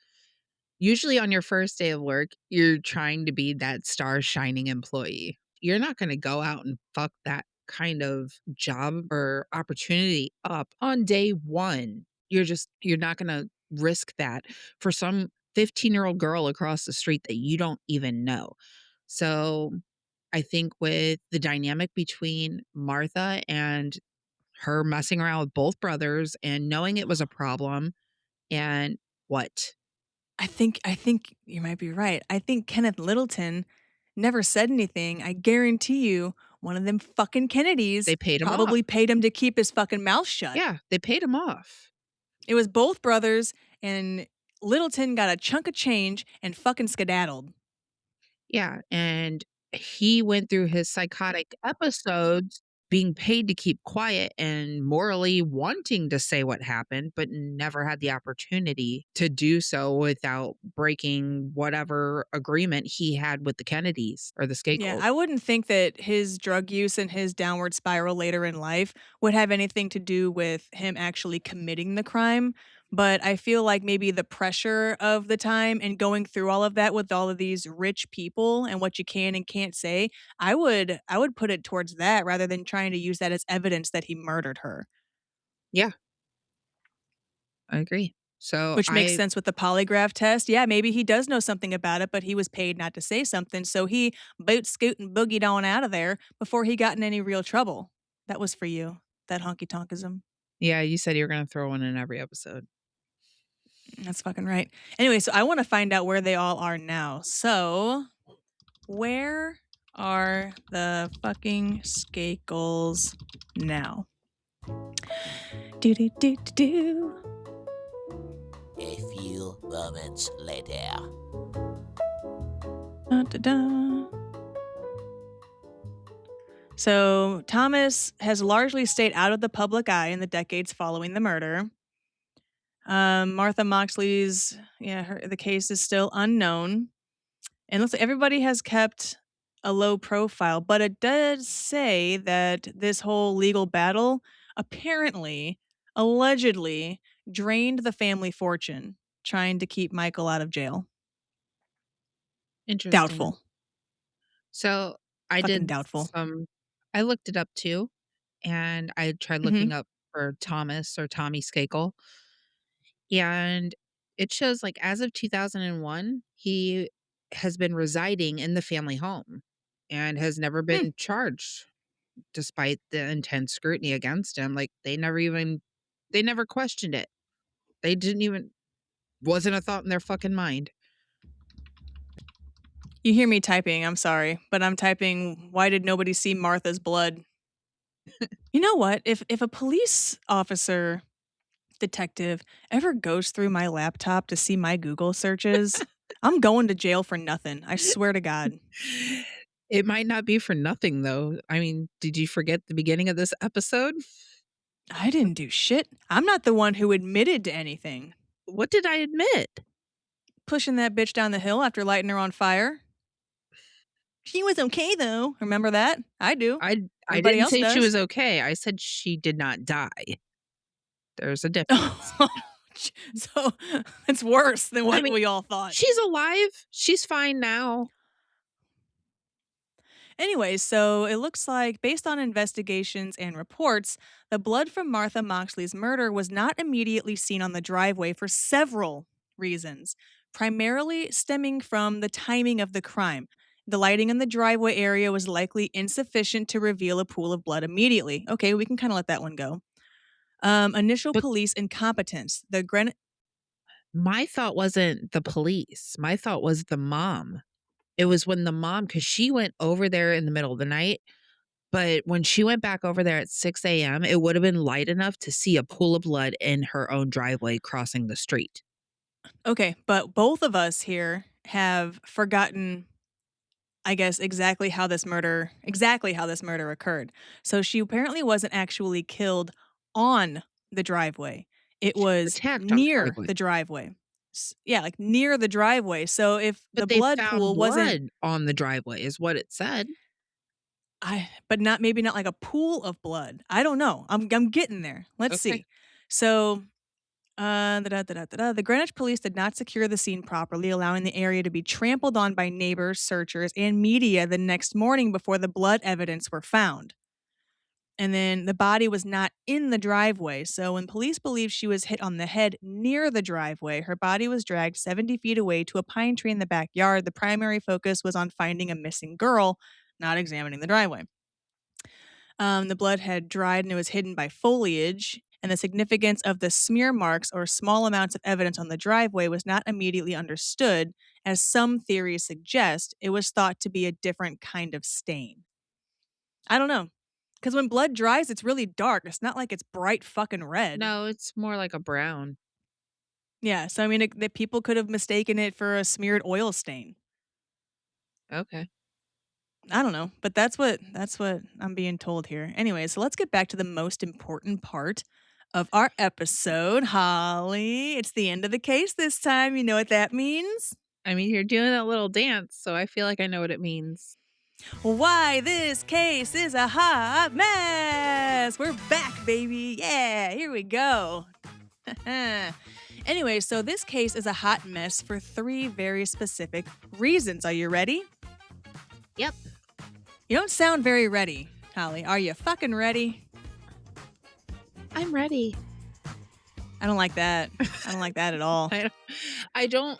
[SPEAKER 2] Usually on your first day of work, you're trying to be that star shining employee. You're not going to go out and fuck that kind of job or opportunity up on day one. You're not going to risk that for some 15-year-old girl across the street that you don't even know. So I think with the dynamic between Martha and her messing around with both brothers and knowing it was a problem and what?
[SPEAKER 1] I think you might be right. I think Kenneth Littleton never said anything. I guarantee you one of them fucking Kennedys
[SPEAKER 2] They paid him off.
[SPEAKER 1] probably paid him to keep his fucking mouth shut.
[SPEAKER 2] Yeah, they paid him off.
[SPEAKER 1] It was both brothers and Littleton got a chunk of change and fucking skedaddled.
[SPEAKER 2] Yeah, and he went through his psychotic episodes being paid to keep quiet and morally wanting to say what happened, but never had the opportunity to do so without breaking whatever agreement he had with the Kennedys or the
[SPEAKER 1] Yeah,
[SPEAKER 2] Skakels.
[SPEAKER 1] I wouldn't think that his drug use and his downward spiral later in life would have anything to do with him actually committing the crime. But I feel like maybe the pressure of the time and going through all of that with all of these rich people and what you can and can't say, I would put it towards that rather than trying to use that as evidence that he murdered her.
[SPEAKER 2] Yeah, I agree. So
[SPEAKER 1] Which makes
[SPEAKER 2] I
[SPEAKER 1] sense with the polygraph test. Yeah, maybe he does know something about it, but he was paid not to say something, so he boot scoot and boogied on out of there before he got in any real trouble. That was for you, that honky tonkism.
[SPEAKER 2] yeah, you said you were gonna throw one in every episode.
[SPEAKER 1] That's fucking right. Anyway, so I want to find out where they all are now. So, where are the fucking Skakels now? Do do do do do.
[SPEAKER 3] A few moments later.
[SPEAKER 1] Da, da, da. So, Thomas has largely stayed out of the public eye in the decades following the murder. Martha Moxley's, yeah, the case is still unknown. And looks like everybody has kept a low profile, but it does say that this whole legal battle apparently, allegedly, drained the family fortune trying to keep Michael out of jail.
[SPEAKER 2] Interesting.
[SPEAKER 1] Doubtful.
[SPEAKER 2] So I
[SPEAKER 1] Fucking
[SPEAKER 2] did
[SPEAKER 1] doubtful.
[SPEAKER 2] I looked it up too, and I tried
[SPEAKER 1] Hmm.
[SPEAKER 2] looking up for Thomas or Tommy Skakel, and it shows like as of 2001, he has been residing in the family home and has never
[SPEAKER 1] Hmm.
[SPEAKER 2] been charged despite the intense scrutiny against him. Like they never questioned it. They didn't even wasn't a thought in their fucking mind.
[SPEAKER 1] You hear me typing, I'm sorry, but I'm typing, why did nobody see Martha's blood? You know what? If a police officer detective ever goes through my laptop to see my Google searches, I'm going to jail for nothing. I swear to God.
[SPEAKER 2] It might not be for nothing though. I mean, did you forget the beginning of this episode?
[SPEAKER 1] I didn't do shit. I'm not the one who admitted to anything.
[SPEAKER 2] What did I admit?
[SPEAKER 1] Pushing that bitch down the hill after lighting her on fire. She was okay though. Remember that? I do.
[SPEAKER 2] I
[SPEAKER 1] Everybody
[SPEAKER 2] didn't
[SPEAKER 1] else
[SPEAKER 2] say she
[SPEAKER 1] does.
[SPEAKER 2] was okay. I said she did not die. There's a difference.
[SPEAKER 1] Oh, so it's worse than
[SPEAKER 2] I
[SPEAKER 1] what
[SPEAKER 2] mean,
[SPEAKER 1] we all thought.
[SPEAKER 2] she's alive. She's fine now.
[SPEAKER 1] Anyway, so it looks like, based on investigations and reports, the blood from Martha Moxley's murder was not immediately seen on the driveway for several reasons, primarily stemming from the timing of the crime. The lighting in the driveway area was likely insufficient to reveal a pool of blood immediately. Okay, we can kind of let that one go. Initial
[SPEAKER 2] But-
[SPEAKER 1] police incompetence.
[SPEAKER 2] My thought wasn't the police. My thought was the mom. It was when the mom, because she went over there in the middle of the night, but when she went back over there at 6 a.m., it would have been light enough to see a pool of blood in her own driveway crossing the street.
[SPEAKER 1] Okay, but both of us here have forgotten, I guess, exactly how this murder occurred. So she apparently wasn't actually killed on the driveway. It
[SPEAKER 2] She was
[SPEAKER 1] was
[SPEAKER 2] attacked on the
[SPEAKER 1] near
[SPEAKER 2] driveway.
[SPEAKER 1] the driveway. Yeah, like near the driveway. So if the
[SPEAKER 2] But they
[SPEAKER 1] blood
[SPEAKER 2] found
[SPEAKER 1] pool wasn't
[SPEAKER 2] blood on the driveway, is what it said.
[SPEAKER 1] but not maybe not like a pool of blood. I don't know. I'm getting there. Let's
[SPEAKER 2] Okay.
[SPEAKER 1] see. So the Greenwich police did not secure the scene properly, allowing the area to be trampled on by neighbors, searchers, and media the next morning before the blood evidence were found. And then the body was not in the driveway. So when police believed she was hit on the head near the driveway, her body was dragged 70 feet away to a pine tree in the backyard. The primary focus was on finding a missing girl, not examining the driveway. The blood had dried and it was hidden by foliage, and the significance of the smear marks or small amounts of evidence on the driveway was not immediately understood. As some theories suggest, it was thought to be a different kind of stain. I don't know. Because when blood dries, it's really dark. It's not like it's bright fucking red.
[SPEAKER 2] No, it's more like a brown.
[SPEAKER 1] Yeah, so I mean, that people could have mistaken it for a smeared oil stain.
[SPEAKER 2] Okay.
[SPEAKER 1] I don't know, but that's what I'm being told here. Anyway, so let's get back to the most important part of our episode, Holly. It's the end of the case this time. You know what that means?
[SPEAKER 2] I mean, you're doing a little dance, so I feel like I know what it means.
[SPEAKER 1] Why this case is a hot mess. We're back, baby. Yeah, here we go. Anyway, so this case is a hot mess for 3 very specific reasons. Are you ready?
[SPEAKER 2] Yep.
[SPEAKER 1] You don't sound very ready, Holly. Are you fucking ready?
[SPEAKER 2] I'm ready.
[SPEAKER 1] I don't like that. I don't like that at all.
[SPEAKER 2] I don't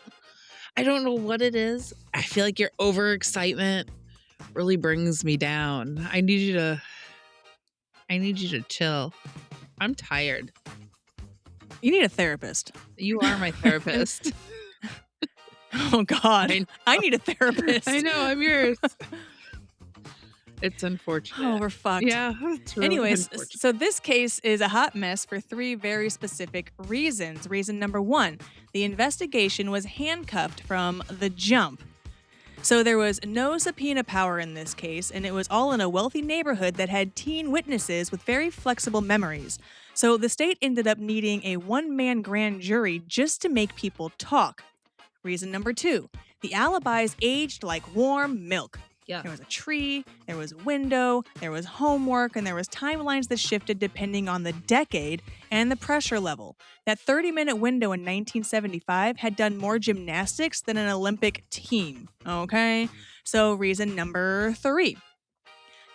[SPEAKER 2] know what it is. I feel like your overexcitement really brings me down. I need you to chill. I'm tired.
[SPEAKER 1] You need a therapist.
[SPEAKER 2] You are my therapist.
[SPEAKER 1] Oh God. I need a therapist.
[SPEAKER 2] I know, I'm yours. It's unfortunate.
[SPEAKER 1] Oh, we're fucked.
[SPEAKER 2] Yeah. It's really
[SPEAKER 1] Anyways,
[SPEAKER 2] unfortunate.
[SPEAKER 1] so this case is a hot mess for 3 very specific reasons. Reason number 1, the investigation was handcuffed from the jump. So there was no subpoena power in this case, and it was all in a wealthy neighborhood that had teen witnesses with very flexible memories. So the state ended up needing a one-man grand jury just to make people talk. Reason number 2, the alibis aged like warm milk.
[SPEAKER 2] Yeah.
[SPEAKER 1] There was a tree, there was a window, there was homework, and there was timelines that shifted depending on the decade and the pressure level. That 30-minute window in 1975 had done more gymnastics than an Olympic team, okay? So reason number 3.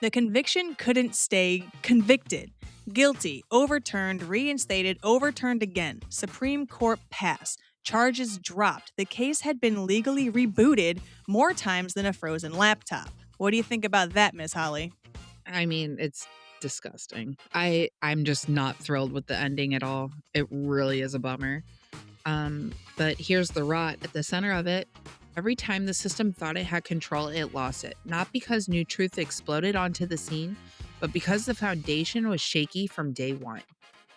[SPEAKER 1] The conviction couldn't stay convicted. Guilty, overturned, reinstated, overturned again. Supreme Court pass. Charges dropped. The case had been legally rebooted more times than a frozen laptop. What do you think about that, Miss Holly?
[SPEAKER 2] I mean, it's disgusting. I'm just not thrilled with the ending at all. It really is a bummer. But here's the rot at the center of it. Every time the system thought it had control, it lost it. Not because new truth exploded onto the scene, but because the foundation was shaky from day one.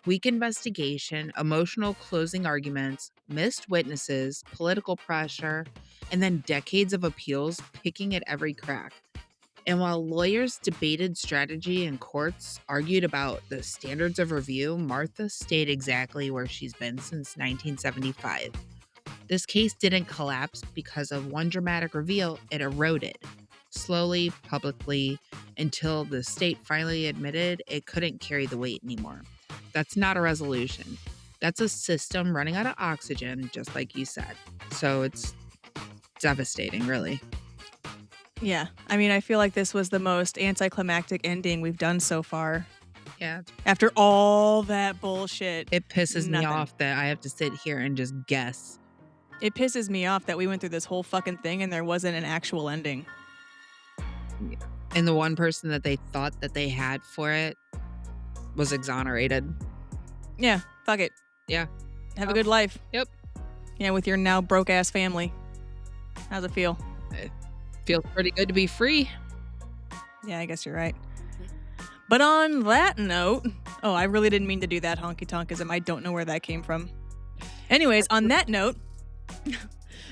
[SPEAKER 2] Weak investigation, emotional closing arguments, missed witnesses, political pressure, and then decades of appeals picking at every crack. And while lawyers debated strategy and courts argued about the standards of review, Martha stayed exactly where she's been since 1975. This case didn't collapse because of one dramatic reveal, it eroded. Slowly, publicly, until the state finally admitted it couldn't carry the weight anymore. That's not a resolution. That's a system running out of oxygen, just like you said. So it's devastating, really.
[SPEAKER 1] Yeah, I mean, I feel like this was the most anticlimactic ending we've done so far.
[SPEAKER 2] Yeah.
[SPEAKER 1] After all that bullshit.
[SPEAKER 2] It pisses me
[SPEAKER 1] Nothing.
[SPEAKER 2] off that I have to sit here and just guess.
[SPEAKER 1] It pisses me off that we went through this whole fucking thing and there wasn't an actual ending.
[SPEAKER 2] And the one person that they thought that they had for it was exonerated.
[SPEAKER 1] Yeah, fuck it.
[SPEAKER 2] Yeah.
[SPEAKER 1] Have a good life.
[SPEAKER 2] Yep.
[SPEAKER 1] Yeah, with your now broke-ass family. How's it feel?
[SPEAKER 2] It feels pretty good to be free.
[SPEAKER 1] Yeah, I guess you're right. But on that note, oh, I really didn't mean to do that honky-tonkism. I don't know where that came from. Anyways, on that note,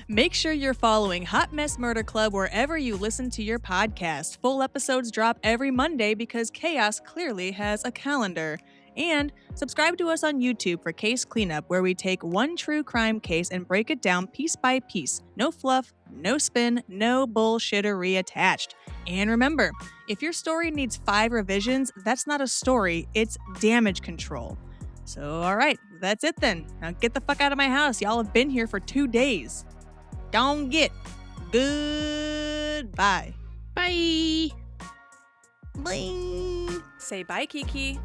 [SPEAKER 1] make sure you're following Hot Mess Murder Club wherever you listen to your podcast. Full episodes drop every Monday because Chaos clearly has a calendar. And subscribe to us on YouTube for Case Cleanup, where we take one true crime case and break it down piece by piece. No fluff, no spin, no bullshittery attached. And remember, if your story needs 5 revisions, that's not a story, it's damage control. So, all right, that's it then. Now get the fuck out of my house. Y'all have been here for 2 days. Don't get. Goodbye.
[SPEAKER 2] Bye.
[SPEAKER 1] Bye.
[SPEAKER 4] Say bye, Kiki.